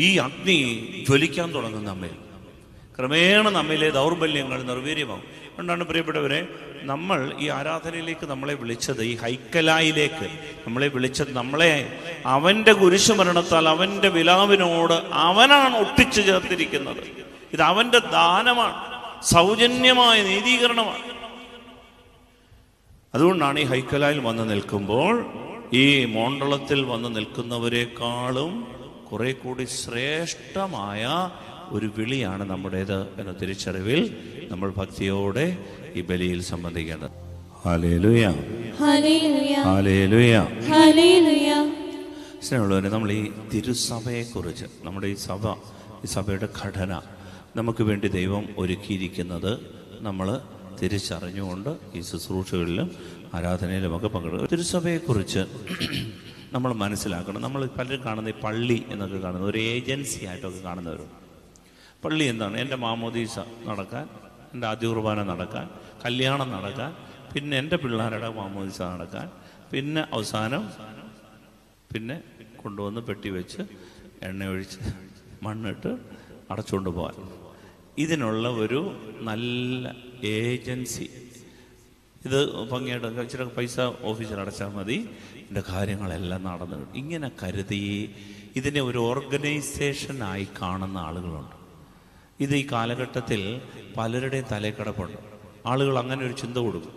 ഈ അഗ്നി ജ്വലിക്കാൻ തുടങ്ങും നമ്മിൽ. ക്രമേണ നമ്മിലെ ദൗർബല്യങ്ങൾ നിർവീര്യമാകും. അതുകൊണ്ടാണ് പ്രിയപ്പെട്ടവരെ, നമ്മൾ ഈ ആരാധനയിലേക്ക് നമ്മളെ വിളിച്ചത്, ഈ ഹൈക്കലായിലേക്ക് നമ്മളെ വിളിച്ചത്, നമ്മളെ അവൻ്റെ കുരിശുമരണത്താൽ അവൻ്റെ വിലാവിനോട് അവനാണ് ഒട്ടിച്ചു ചേർത്തിരിക്കുന്നത്. ഇത് അവൻ്റെ ദാനമാണ്, സൗജന്യമായ നീതീകരണമാണ്. അതുകൊണ്ടാണ് ഈ ഹൈക്കലായിൽ വന്ന് നിൽക്കുമ്പോൾ ഈ മോണ്ടളത്തിൽ വന്ന് നിൽക്കുന്നവരെക്കാളും കുറെ കൂടി ശ്രേഷ്ഠമായ ഒരു വിളിയാണ് നമ്മുടേത് എന്ന തിരിച്ചറിവിൽ നമ്മൾ ഭക്തിയോടെ ഈ ബലിയിൽ സംബന്ധിക്കേണ്ടത്. ഹല്ലേലൂയ, ഹല്ലേലൂയ, ഹല്ലേലൂയ, ഹല്ലേലൂയ. സ്നേഹമുള്ളവരെ, നമ്മൾ ഈ തിരുസഭയെക്കുറിച്ച്, നമ്മുടെ ഈ സഭ, ഈ സഭയുടെ ഘടന നമുക്ക് വേണ്ടി ദൈവം ഒരുക്കിയിരിക്കുന്നത് നമ്മൾ തിരിച്ചറിഞ്ഞുകൊണ്ട് ഈ ശുശ്രൂഷകളിലും ആരാധനയിലുമൊക്കെ പങ്കെടുക്കും. തിരുസഭയെക്കുറിച്ച് നമ്മൾ മനസ്സിലാക്കണം. നമ്മൾ പലരും കാണുന്ന ഈ പള്ളി എന്നൊക്കെ കാണുന്നത് ഒരു ഏജൻസി ആയിട്ടൊക്കെ കാണുന്നവരുണ്ട്. പള്ളി എന്താണ്? എൻ്റെ മാമോദീസ നടക്കാൻ, എൻ്റെ ആദ്യ കുർബാന നടക്കാൻ, കല്യാണം നടക്കാൻ, പിന്നെ എൻ്റെ പിള്ളേരുടെ മാമോദീസ നടക്കാൻ, പിന്നെ അവസാനം പിന്നെ കൊണ്ടുവന്ന് പെട്ടി വെച്ച് എണ്ണ ഒഴിച്ച് മണ്ണിട്ട് അടച്ചുകൊണ്ട് പോകാൻ. ഇതിനുള്ള ഒരു നല്ല ഏജൻസി. ഇത് ഭംഗിയായിട്ട് ഇച്ചിരി പൈസ ഓഫീസിൽ അടച്ചാൽ മതി, എൻ്റെ കാര്യങ്ങളെല്ലാം നടന്നു കിട്ടും. ഇങ്ങനെ കരുതി ഇതിനെ ഒരു ഓർഗനൈസേഷനായി കാണുന്ന ആളുകളുണ്ട്. ഇത് ഈ കാലഘട്ടത്തിൽ പലരുടെയും തലയിൽ കിടപ്പുണ്ട്. ആളുകൾ അങ്ങനെ ഒരു ചിന്ത കൊടുക്കും.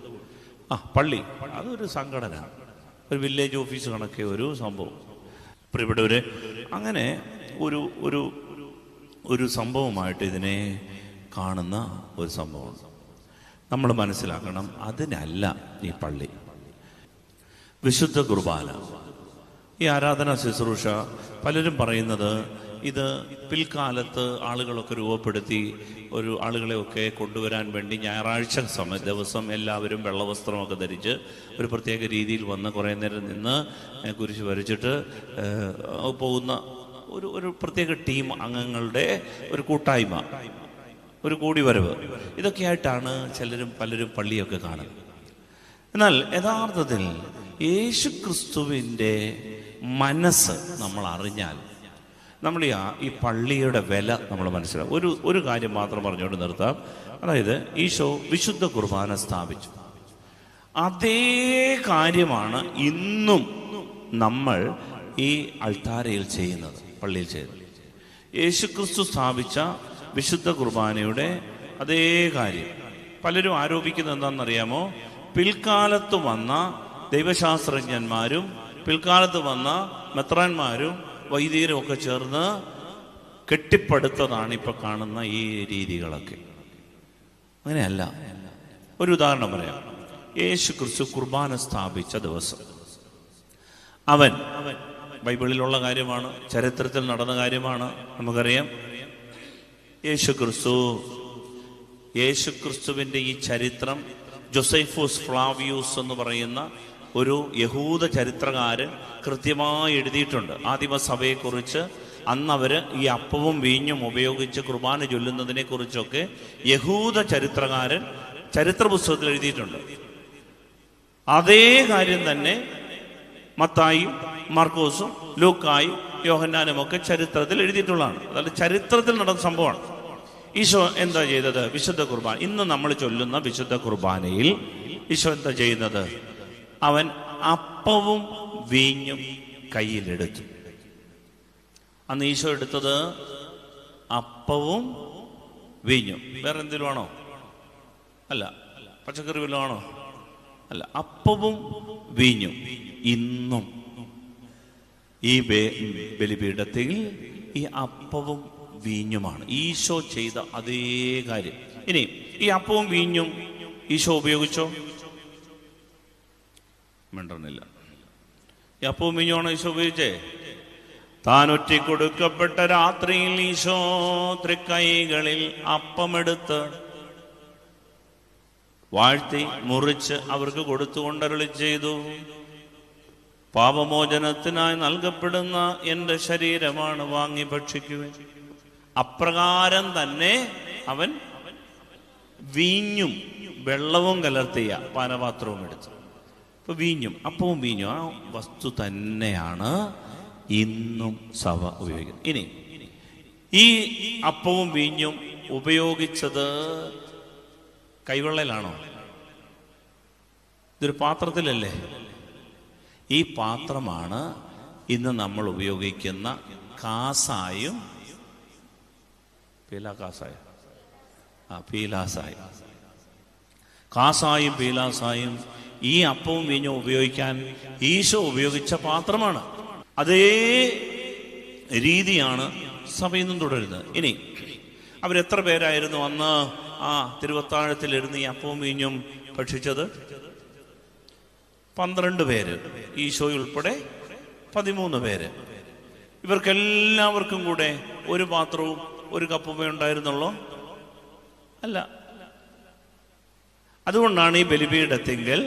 പള്ളി അതൊരു സംഘടന, ഒരു വില്ലേജ് ഓഫീസ് കണക്കെ ഒരു സംഭവം. പ്രിയപ്പെട്ടവര്, അങ്ങനെ ഒരു ഒരു ഒരു സംഭവമായിട്ട് ഇതിനെ കാണുന്ന ഒരു സംഭവമുണ്ട്. നമ്മൾ മനസ്സിലാക്കണം, അതിനല്ല ഈ പള്ളി. വിശുദ്ധ കുർബാന, ഈ ആരാധന ശുശ്രൂഷ, പലരും പറയുന്നത് ഇത് പിൽക്കാലത്ത് ആളുകളൊക്കെ രൂപപ്പെടുത്തി ഒരു ആളുകളെയൊക്കെ കൊണ്ടുവരാൻ വേണ്ടി ഞായറാഴ്ച ദിവസം എല്ലാവരും വെള്ളവസ്ത്രമൊക്കെ ധരിച്ച് ഒരു പ്രത്യേക രീതിയിൽ വന്ന് കുറേ നേരം നിന്ന് കുരിശ് വരച്ചിട്ട് പോകുന്ന ഒരു പ്രത്യേക ടീം അംഗങ്ങളുടെ ഒരു കൂട്ടായ്മ, ഒരു കൂടിവരവ്, ഇതൊക്കെയായിട്ടാണ് പലരും പള്ളിയൊക്കെ കാണുന്നത്. എന്നാൽ യഥാർത്ഥത്തിൽ യേശുക്രിസ്തുവിൻ്റെ മനസ്സ് നമ്മൾ അറിഞ്ഞാൽ നമ്മൾ ഈ പള്ളിയുടെ വില നമ്മൾ മനസ്സിലാവും. ഒരു കാര്യം മാത്രം പറഞ്ഞുകൊണ്ട് നിർത്താം. അതായത് ഈശോ വിശുദ്ധ കുർബാന സ്ഥാപിച്ചു. അതേ കാര്യമാണ് ഇന്നും നമ്മൾ ഈ അൾത്താരയിൽ ചെയ്യുന്നത്, പള്ളിയിൽ ചെയ്യുന്നത്. യേശുക്രിസ്തു സ്ഥാപിച്ച വിശുദ്ധ കുർബാനയുടെ അതേ കാര്യം പലരും ആരോപിക്കുന്നത് എന്താണെന്നറിയാമോ? പിൽക്കാലത്ത് വന്ന ദൈവശാസ്ത്രജ്ഞന്മാരും പിൽക്കാലത്ത് വന്ന മെത്രാന്മാരും വൈദികരും ഒക്കെ ചേർന്ന് കെട്ടിപ്പടുത്തതാണ് ഇപ്പൊ കാണുന്ന ഈ രീതികളൊക്കെ. അങ്ങനെയല്ല. ഒരു ഉദാഹരണം പറയാം. യേശു ക്രിസ്തു കുർബാന സ്ഥാപിച്ച ദിവസം, അവൻ ബൈബിളിലുള്ള കാര്യമാണ്, ചരിത്രത്തിൽ നടന്ന കാര്യമാണ്, നമുക്കറിയാം. യേശുക്രിസ്തുവിൻ്റെ ഈ ചരിത്രം ജോസെഫൂസ് ഫ്ലാവിയൂസ് എന്ന് പറയുന്ന ഒരു യഹൂദ ചരിത്രകാരൻ കൃത്യമായി എഴുതിയിട്ടുണ്ട്. ആദിമസഭയെക്കുറിച്ച് അന്ന് അവർ ഈ അപ്പവും വീഞ്ഞും ഉപയോഗിച്ച് കുർബാന ചൊല്ലുന്നതിനെ കുറിച്ചൊക്കെ യഹൂദ ചരിത്രകാരൻ ചരിത്ര പുസ്തകത്തിൽ എഴുതിയിട്ടുണ്ട്. അതേ കാര്യം തന്നെ മത്തായും മാർക്കോസും ലൂക്കായും യോഹന്നാനും ഒക്കെ ചരിത്രത്തിൽ എഴുതിയിട്ടുള്ളതാണ്. അതായത് ചരിത്രത്തിൽ നടന്ന സംഭവമാണ്. ഈശോ എന്താ ചെയ്തത്? വിശുദ്ധ കുർബാന, ഇന്ന് നമ്മൾ ചൊല്ലുന്ന വിശുദ്ധ കുർബാനയിൽ ഈശോ എന്താ ചെയ്യുന്നത്? അവൻ അപ്പവും വീഞ്ഞും കയ്യിലെടുത്തു. അന്ന് ഈശോ എടുത്തത് അപ്പവും വീഞ്ഞും. വേറെ എന്തെങ്കിലും ആണോ? അല്ല. പച്ചക്കറി വല്ലതും ആണോ? അല്ല. അപ്പവും വീഞ്ഞും. ഇന്നും ഈ ബലിപീഠത്തിൽ ഈ അപ്പവും വീഞ്ഞുമാണ് ഈശോ ചെയ്ത അതേ കാര്യം. ഇനി ഈ അപ്പവും വീഞ്ഞും ഈശോ ഉപയോഗിച്ചോ? മിണ്ടുന്നില്ല. ഈ അപ്പവും വീഞ്ഞുമാണോ ഈശോ ഉപയോഗിച്ചേ? താൻ ഒറ്റിക്കൊടുക്കപ്പെട്ട രാത്രിയിൽ ഈശോ തൃക്കൈകളിൽ അപ്പമെടുത്ത് വാഴ്ത്തി മുറിച്ച് അവർക്ക് കൊടുത്തുകൊണ്ടരുളി ചെയ്തു, പാപമോചനത്തിനായി നൽകപ്പെടുന്ന എൻ്റെ ശരീരമാണ്, വാങ്ങി ഭക്ഷിക്കുവിൻ. അപ്രകാരം തന്നെ അവൻ വീഞ്ഞും വെള്ളവും കലർത്തിയ പാനപാത്രവും എടുത്തു. ഇപ്പൊ വീഞ്ഞും അപ്പവും വീഞ്ഞും ആ വസ്തു തന്നെയാണ് ഇന്നും സഭ ഉപയോഗിക്കുന്നത്. ഇനി ഈ അപ്പവും വീഞ്ഞും ഉപയോഗിച്ചത് കൈവെള്ളയിലാണോ? ഇതൊരു പാത്രത്തിലല്ലേ? ഈ പാത്രമാണ് ഇന്ന് നമ്മൾ ഉപയോഗിക്കുന്ന കാസായും പീലാസായും. കാസായും പീലാസായും ഈ അപ്പവും വീഞ്ഞും ഉപയോഗിക്കാൻ ഈശോ ഉപയോഗിച്ച പാത്രമാണ്. അതേ രീതിയാണ് സഭ ഇന്നും തുടരുന്നത്. ഇനി അവരെത്ര പേരായിരുന്നു അന്ന് ആ തിരുവത്താഴത്തിലിരുന്ന് ഈ അപ്പവും വീഞ്ഞും ഭക്ഷിച്ചത്? 12 പേര്, ഈശോ ഉൾപ്പെടെ 13 പേര്. ഇവർക്കെല്ലാവർക്കും കൂടെ ഒരു പാത്രവും ഒരു കപ്പുമേ ഉണ്ടായിരുന്നുള്ളൂ? അല്ല. അതുകൊണ്ടാണ് ഈ ബലിപീഠത്തിങ്കൽ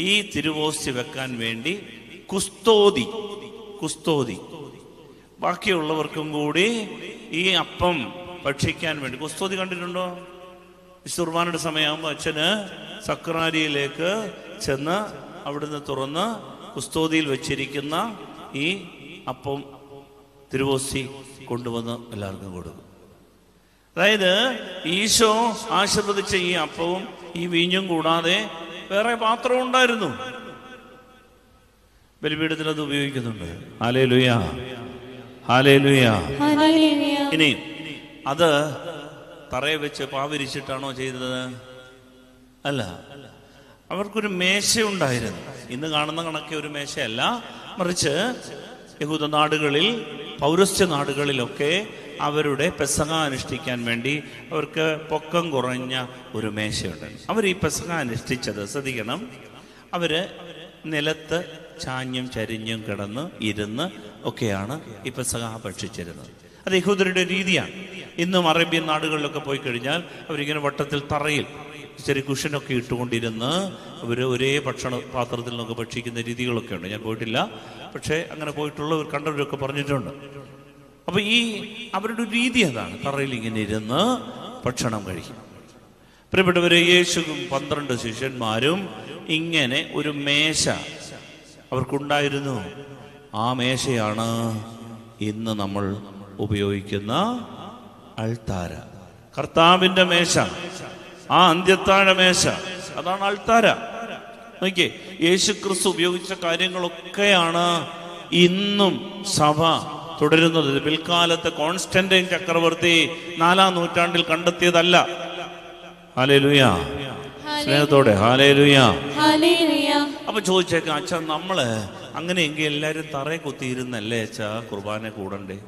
ഈ തിരുവോസ്തി വെക്കാൻ വേണ്ടി കുസ്തോതി ബാക്കിയുള്ളവർക്കും കൂടി ഈ അപ്പം ഭക്ഷിക്കാൻ വേണ്ടി. കുസ്തോതി കണ്ടിട്ടുണ്ടോ? വിശുദ്ധ കുർബാനയുടെ സമയമാകുമ്പോൾ അച്ഛന് സക്രാരിയിലേക്ക് ചെന്ന് അവിടുന്ന് തുറന്ന് കുസ്തോതിയിൽ വെച്ചിരിക്കുന്ന ഈ അപ്പം തിരുവോസ്തി കൊണ്ടുവന്ന് എല്ലാവർക്കും കൊടുക്കും. അതായത് ഈശോ ആശീർവദിച്ച ഈ അപ്പവും ഈ വീഞ്ഞും കൂടാതെ വേറെ പാത്രവും ഉണ്ടായിരുന്നു. ബലിപീഠത്തിൽ അത് ഉപയോഗിക്കുന്നുണ്ട്. Hallelujah, hallelujah. ഇനി അത് തറയെ വെച്ച് പാവിരിച്ചിട്ടാണോ ചെയ്തത്? അല്ല. അവർക്കൊരു മേശയുണ്ടായിരുന്നു. ഇന്ന് കാണുന്ന കണക്കെ ഒരു മേശയല്ല, മറിച്ച് യഹൂദ നാടുകളിൽ, പൗരസ്ത്യ നാടുകളിലൊക്കെ അവരുടെ പെസഹ അനുഷ്ഠിക്കാൻ വേണ്ടി അവർക്ക് പൊക്കം കുറഞ്ഞ ഒരു മേശയുണ്ട്. അവർ ഈ പെസഹ അനുഷ്ഠിച്ചത്, ശ്രദ്ധിക്കണം, അവര് നിലത്ത് ചാഞ്ഞും ചരിഞ്ഞും കിടന്ന് ഇരുന്ന് ഒക്കെയാണ് ഈ പെസഹ ഭക്ഷിച്ചിരുന്നത്. അത് യഹൂദരുടെ രീതിയാണ്. ഇന്നും അറേബ്യൻ നാടുകളിലൊക്കെ പോയി കഴിഞ്ഞാൽ അവരിങ്ങനെ വട്ടത്തിൽ തറയിൽ ചെറിയ കുഷനൊക്കെ ഇട്ടുകൊണ്ടിരുന്ന് അവർ ഒരേ ഭക്ഷണ പാത്രത്തിൽ നിന്നൊക്കെ ഭക്ഷിക്കുന്ന രീതികളൊക്കെ ഉണ്ട്. ഞാൻ പോയിട്ടില്ല, പക്ഷേ അങ്ങനെ പോയിട്ടുള്ളവർ കണ്ടവരൊക്കെ പറഞ്ഞിട്ടുണ്ട്. അപ്പൊ ഈ അവരുടെ ഒരു രീതി അതാണ്, തറയിൽ ഇങ്ങനെ ഇരുന്ന് ഭക്ഷണം കഴിക്കും. പ്രിയപ്പെട്ടവരെ, യേശുവും 12 ശിഷ്യന്മാരും ഇങ്ങനെ ഒരു മേശ അവർക്കുണ്ടായിരുന്നു. ആ മേശയാണ് ഇന്ന് നമ്മൾ ഉപയോഗിക്കുന്ന അൾത്താര, കർത്താവിന്റെ മേശ, ആ അന്ത്യത്താഴ മേശ, അതാണ് അൾത്താര. നോക്കിയേ, യേശു ക്രിസ്തു ഉപയോഗിച്ച കാര്യങ്ങളൊക്കെയാണ് ഇന്നും സഭ തുടരുന്നത്. പിൽക്കാലത്ത് കോൺസ്റ്റന്റൈൻ ചക്രവർത്തി 4-ാം നൂറ്റാണ്ടിൽ കണ്ടെത്തിയതല്ല. ഹല്ലേലൂയ, സ്നേഹത്തോടെ ഹല്ലേലൂയ. അപ്പൊ ചോദിച്ചേക്കാം, അച്ഛാ നമ്മള് അങ്ങനെയെങ്കിൽ എല്ലാരും തറയെ കുത്തിയിരുന്നല്ലേ അച്ഛാ കുർബാന കൂടണ്ടേ?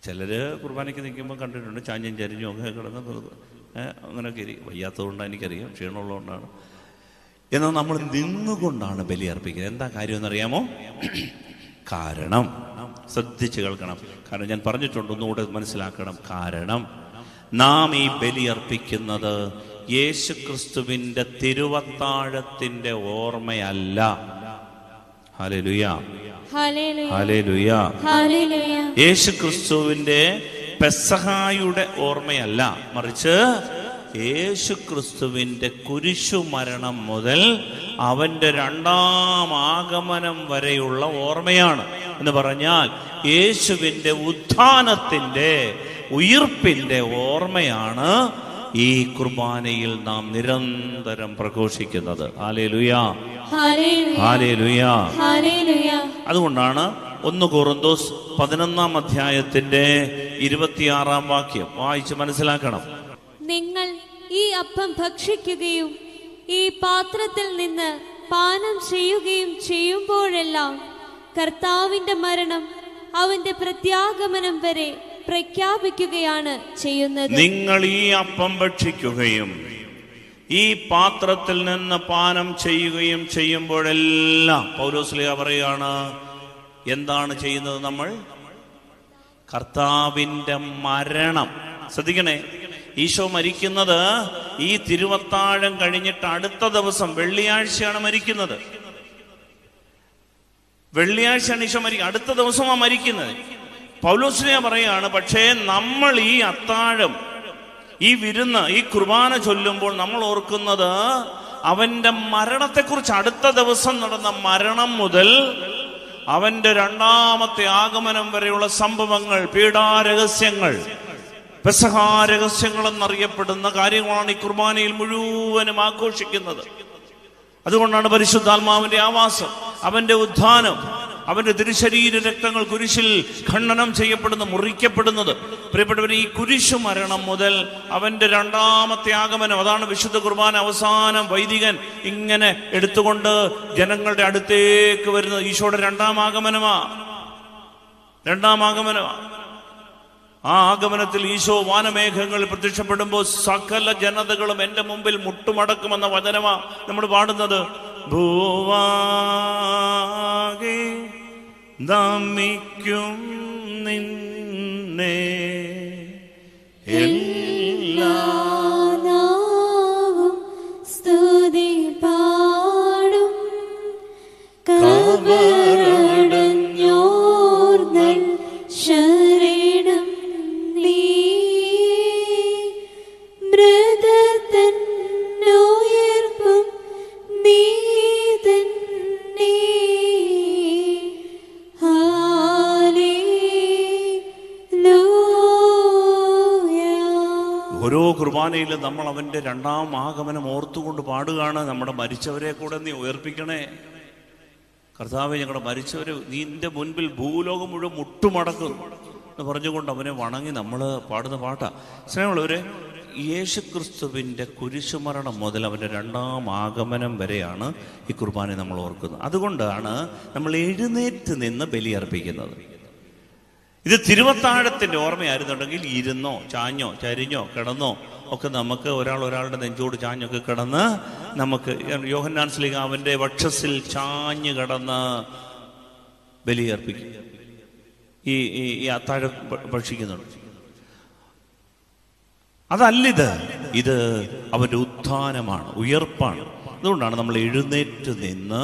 ചിലര് കുർബാനയ്ക്ക് നിൽക്കുമ്പോൾ കണ്ടിട്ടുണ്ട് ചാഞ്ഞും ചരിഞ്ഞും ഒക്കെ കിടന്ന് അങ്ങനെയൊക്കെ ഇരിക്കും. വയ്യാത്തതുകൊണ്ടാണ്, എനിക്കറിയാം, ക്ഷീണമുള്ളതുകൊണ്ടാണ്. എന്നാൽ നമ്മൾ നിന്നുകൊണ്ടാണ് ബലി അർപ്പിക്കുന്നത്. എന്താ കാര്യം എന്നറിയാമോ? കാരണം, ശ്രദ്ധിച്ച് കേൾക്കണം, കാരണം ഞാൻ പറഞ്ഞിട്ടുണ്ട്, ഒന്നുകൂടെ മനസ്സിലാക്കണം. കാരണം നാം ഈ ബലി അർപ്പിക്കുന്നത് യേശു ക്രിസ്തുവിന്റെ തിരുവത്താഴത്തിന്റെ ഓർമ്മയല്ല. Hallelujah, hallelujah. യേശു ക്രിസ്തുവിന്റെ പെസഹായുടെ ഓർമ്മയല്ല, മറിച്ച് യേശു ക്രിസ്തുവിന്റെ കുരിശുമരണം മുതൽ അവന്റെ 2ാം ആഗമനം വരെയുള്ള ഓർമ്മയാണ്. എന്ന് പറഞ്ഞാൽ യേശുവിന്റെ ഉത്ഥാനത്തിന്റെ, ഉയിർപ്പിന്റെ ഓർമ്മയാണ് ഈ കുർബാനയിൽ നാം നിരന്തരം പ്രഘോഷിക്കുന്നത്. Hallelujah, hallelujah. അതുകൊണ്ടാണ് 1 കൊറിന്തോസ് 11 അധ്യായത്തിന്റെ 26 വാക്യം വായിച്ച് മനസ്സിലാക്കണം. നിങ്ങൾ ഈ അപ്പം ഭക്ഷിക്കുകയും ഈ പാത്രത്തിൽ നിന്ന് പാനം ചെയ്യുകയും ചെയ്യുമ്പോഴെല്ലാം കർത്താവിന്റെ മരണം അവന്റെ പ്രത്യാഗമനം വരെ പ്രഖ്യാപിക്കുകയാണ് ചെയ്യുന്നത്. നിങ്ങൾ ഈ അപ്പം ഭക്ഷിക്കുകയും ഈ പാത്രത്തിൽ നിന്ന് പാനം ചെയ്യുകയും ചെയ്യുമ്പോഴെല്ലാം പൗലോസ്ലീഹ പറയുകയാണ്, എന്താണ് ചെയ്യുന്നത്? നമ്മൾ കർത്താവിന്റെ മരണം. ശ്രദ്ധിക്കണേ, ഈശോ മരിക്കുന്നത് ഈ തിരുവത്താഴം കഴിഞ്ഞിട്ട് അടുത്ത ദിവസം വെള്ളിയാഴ്ചയാണ് മരിക്കുന്നത്. വെള്ളിയാഴ്ചയാണ് ഈശോ അടുത്ത ദിവസമാണ് മരിക്കുന്നത്. പൗലോസ്ലീഹ പറയുകയാണ്, പക്ഷേ നമ്മൾ ഈ അത്താഴം, ഈ വിരുന്ന്, ഈ കുർബാന ചൊല്ലുമ്പോൾ നമ്മൾ ഓർക്കുന്നത് അവന്റെ മരണത്തെക്കുറിച്ച്. അടുത്ത ദിവസം നടന്ന മരണം മുതൽ അവന്റെ രണ്ടാമത്തെ ആഗമനം വരെയുള്ള സംഭവങ്ങൾ, പീഡാരഹസ്യങ്ങൾ, പെസഹാരഹസ്യങ്ങൾ എന്നറിയപ്പെടുന്ന കാര്യങ്ങളാണ് ഈ കുർബാനയിൽ മുഴുവനും ആഘോഷിക്കുന്നത്. അതുകൊണ്ടാണ് പരിശുദ്ധാത്മാവിന്റെ ആവാസം, അവന്റെ ഉത്ഥാനം, അവന്റെ തിരുശരീര രക്തങ്ങൾ കുരിശിൽ ഖണ്ഡനം ചെയ്യപ്പെടുന്ന, മുറിക്കപ്പെടുന്നത്. പ്രിയപ്പെട്ടവർ, ഈ കുരിശു മരണം മുതൽ അവന്റെ രണ്ടാമത്തെ ആഗമനം, അതാണ് വിശുദ്ധ കുർബാന അവസാനം വൈദികൻ ഇങ്ങനെ എടുത്തുകൊണ്ട് ജനങ്ങളുടെ അടുത്തേക്ക് വരുന്നത്. ഈശോയുടെ രണ്ടാം ആഗമനമാ. ആ ആഗമനത്തിൽ ഈശോ വാനമേഘങ്ങളിൽ പ്രത്യക്ഷപ്പെടുമ്പോൾ സകല ജനതകളും എന്റെ മുമ്പിൽ മുട്ടുമടക്കുമെന്ന വചനമാ നമ്മൾ പാടുന്നത്. ഭൂവാകെ നമിക്കും നിന്നെ എല്ലാ നാവും സ്തുതി പാടും, കബറടഞ്ഞോർന്നൽ ശരണം നീ, മൃതതൻ ഉയർപ്പും നീ തന്നെ. ഓരോ കുർബാനയിലും നമ്മൾ അവന്റെ രണ്ടാം ആഗമനം ഓർത്തുകൊണ്ട് പാടുകയാണ്. നമ്മുടെ മരിച്ചവരെ കൂടെ നീ ഉയർപ്പിക്കണേ കർത്താവേ, ഞങ്ങളുടെ മരിച്ചവരെ നിന്റെ മുൻപിൽ ഭൂലോകം മുഴുവൻ മുട്ടുമടക്കും എന്ന് പറഞ്ഞുകൊണ്ട് അവനെ വണങ്ങി നമ്മൾ പാടുന്ന പാട്ടാ. സ്നേഹമുള്ളവരെ, യേശുക്രിസ്തുവിന്റെ കുരിശുമരണം മുതൽ അവന്റെ രണ്ടാം ആഗമനം വരെയാണ് ഈ കുർബാന നമ്മൾ ഓർക്കുന്നത്. അതുകൊണ്ടാണ് നമ്മൾ എഴുന്നേറ്റ് നിന്ന് ബലിയർപ്പിക്കുന്നത്. ഇത് തിരുവത്താഴത്തിന്റെ ഓർമ്മയായിരുന്നുണ്ടെങ്കിൽ ഇരുന്നോ ചാഞ്ഞോ ചരിഞ്ഞോ കിടന്നോ ഒക്കെ നമുക്ക് ഒരാളുടെ നെഞ്ചോട് ചാഞ്ഞൊക്കെ കിടന്ന് നമുക്ക് യോഹന്നാൻ ശ്ലീഹ അവന്റെ വക്ഷസിൽ ചാഞ്ഞ് കിടന്ന് ബലിയർപ്പിക്കും. ഈ അത്താഴം ഭക്ഷിക്കുന്നുണ്ട്. ഇത് അവന്റെ ഉത്ഥാനമാണ്, ഉയർപ്പാണ്. അതുകൊണ്ടാണ് നമ്മൾ എഴുന്നേറ്റ് നിന്ന്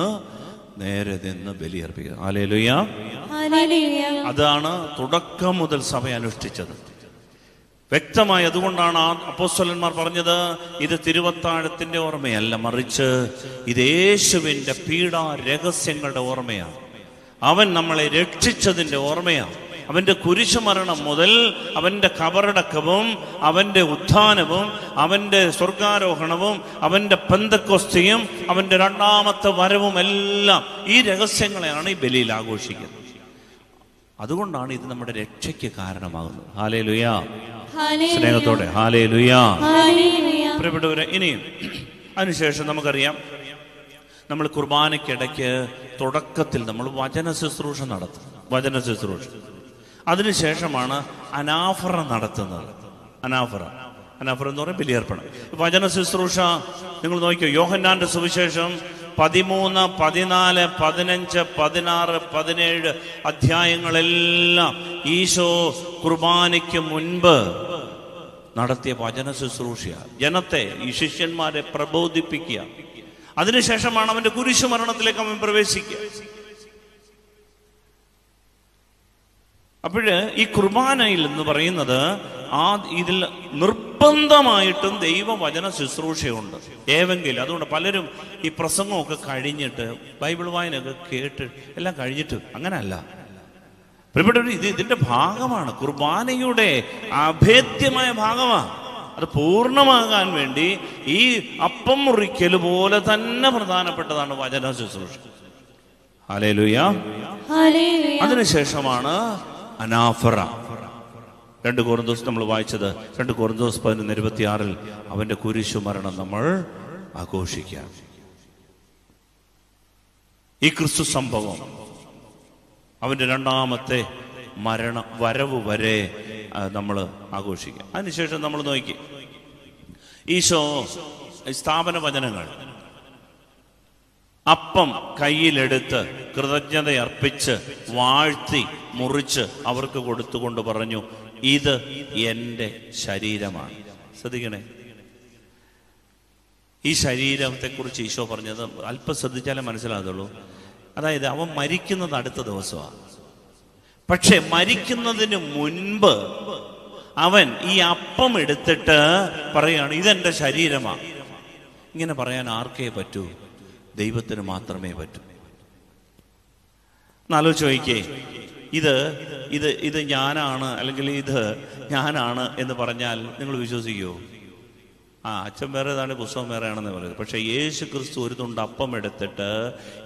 നേരെ നിന്ന് ബലിയർപ്പിക്കുക. ഹല്ലേലൂയ. അതാണ് തുടക്കം മുതൽ സഭ അനുഷ്ഠിച്ചത് വ്യക്തമായി. അതുകൊണ്ടാണ് അപ്പോസ്തലന്മാർ പറഞ്ഞത്, ഇത് തിരുവത്താഴത്തിന്റെ ഓർമ്മയല്ല, മറിച്ച് ഇത് യേശുവിന്റെ പീഡാ രഹസ്യങ്ങളുടെ ഓർമ്മയാണ്. അവൻ നമ്മളെ രക്ഷിച്ചതിന്റെ ഓർമ്മയാണ്. അവന്റെ കുരിശുമരണം മുതൽ അവന്റെ കബറടക്കവും അവന്റെ ഉത്ഥാനവും അവന്റെ സ്വർഗാരോഹണവും അവന്റെ പെന്തക്കോസ്തിയും അവന്റെ രണ്ടാമത്തെ വരവും എല്ലാം ഈ രഹസ്യങ്ങളെയാണ് ഈ ബലിയിൽ ആഘോഷിക്കുന്നത്. അതുകൊണ്ടാണ് ഇത് നമ്മുടെ രക്ഷയ്ക്ക് കാരണമാകുന്നത്. ഹല്ലേലൂയ. സ്നേഹത്തോടെ ഹല്ലേലൂയ. പ്രിയപ്പെട്ടവരെ, ഇനിയും അതിനുശേഷം നമുക്കറിയാം, നമ്മൾ കുർബാനയ്ക്കിടയ്ക്ക് തുടക്കത്തിൽ നമ്മൾ വചന ശുശ്രൂഷ നടത്തും. അതിനുശേഷമാണ് അനാഫറ നടത്തുന്നത്. അനാഫറ എന്ന് പറയുന്നത് ബലിയർപ്പണം. വചന ശുശ്രൂഷ നിങ്ങൾ നോക്കിയോ, യോഹന്നാന്റെ സുവിശേഷം 13, 14, 15, 16, 17 അധ്യായങ്ങളെല്ലാം ഈശോ കുർബാനയ്ക്ക് മുൻപ് നടത്തിയ വചന ശുശ്രൂഷ, ജനത്തെ, ഈ ശിഷ്യന്മാരെ പ്രബോധിപ്പിക്കുക. അതിനുശേഷമാണ് അവന്റെ കുരിശുമരണത്തിലേക്ക് അവൻ പ്രവേശിക്കുക. അപ്പോഴ് ഈ കുർബാനയിൽ എന്ന് പറയുന്നത് ഇതിൽ നിർബന്ധമായിട്ടും ദൈവവചന ശുശ്രൂഷയുണ്ട് ഏവെങ്കിലും. അതുകൊണ്ട് പലരും ഈ പ്രസംഗമൊക്കെ കഴിഞ്ഞിട്ട് ബൈബിൾ വായനയൊക്കെ കേട്ട് എല്ലാം കഴിഞ്ഞിട്ട് അങ്ങനല്ല. പ്രിയപ്പെട്ടവർ, ഇതിന്റെ ഭാഗമാണ്, കുർബാനയുടെ അഭേദ്യമായ ഭാഗമാണ്. അത് പൂർണ്ണമാകാൻ വേണ്ടി ഈ അപ്പം മുറിക്കൽ പോലെ തന്നെ പ്രധാനപ്പെട്ടതാണ് വചന ശുശ്രൂഷ. ഹല്ലേലൂയ. ഹല്ലേലൂയ. അതിനുശേഷമാണ് അനാഫറ. 2 കൊരിന്തോസ് നമ്മൾ വായിച്ചത് 2 കൊരിന്തോസ് 11:26 അവന്റെ കുരിശു മരണം നമ്മൾ ആഘോഷിക്കാം. ഈ ക്രിസ്തു സംഭവം, അവന്റെ രണ്ടാമത്തെ വരവ് വരെ നമ്മൾ ആഘോഷിക്കാം. അതിനുശേഷം നമ്മൾ നോക്കി ഈശോ സ്ഥാപന വചനങ്ങൾ അപ്പം കയ്യിലെടുത്ത് കൃതജ്ഞതയർപ്പിച്ച് വാഴ്ത്തി മുറിച്ച് അവർക്ക് കൊടുത്തുകൊണ്ട് പറഞ്ഞു, ഇത് എൻ്റെ ശരീരമാണ്. ശ്രദ്ധിക്കണേ, ഈ ശരീരത്തെക്കുറിച്ച് ഈശോ പറഞ്ഞത് അല്പം ശ്രദ്ധിച്ചാലേ മനസ്സിലാകുള്ളൂ. അതായത് അവൻ മരിക്കുന്നത് അടുത്ത ദിവസമാണ്. പക്ഷെ മരിക്കുന്നതിന് മുൻപ് അവൻ ഈ അപ്പം എടുത്തിട്ട് പറയാണ്, ഇതെന്റെ ശരീരമാണ്. ഇങ്ങനെ പറയാൻ ആർക്കേ പറ്റൂ? ദൈവത്തിന് മാത്രമേ പറ്റൂ. എന്നാലോചിച്ച് നോക്കിയേ, ഇത് ഞാനാണ്, അല്ലെങ്കിൽ ഇത് ഞാനാണ് എന്ന് പറഞ്ഞാൽ നിങ്ങൾ വിശ്വസിക്കുമോ? അച്ഛൻ വേറെ ഏതാണ്, പുസ്തകം വേറെയാണെന്ന് പറയുന്നത്. പക്ഷെ യേശു ക്രിസ്തു ഒരു തുണ്ട് അപ്പം എടുത്തിട്ട്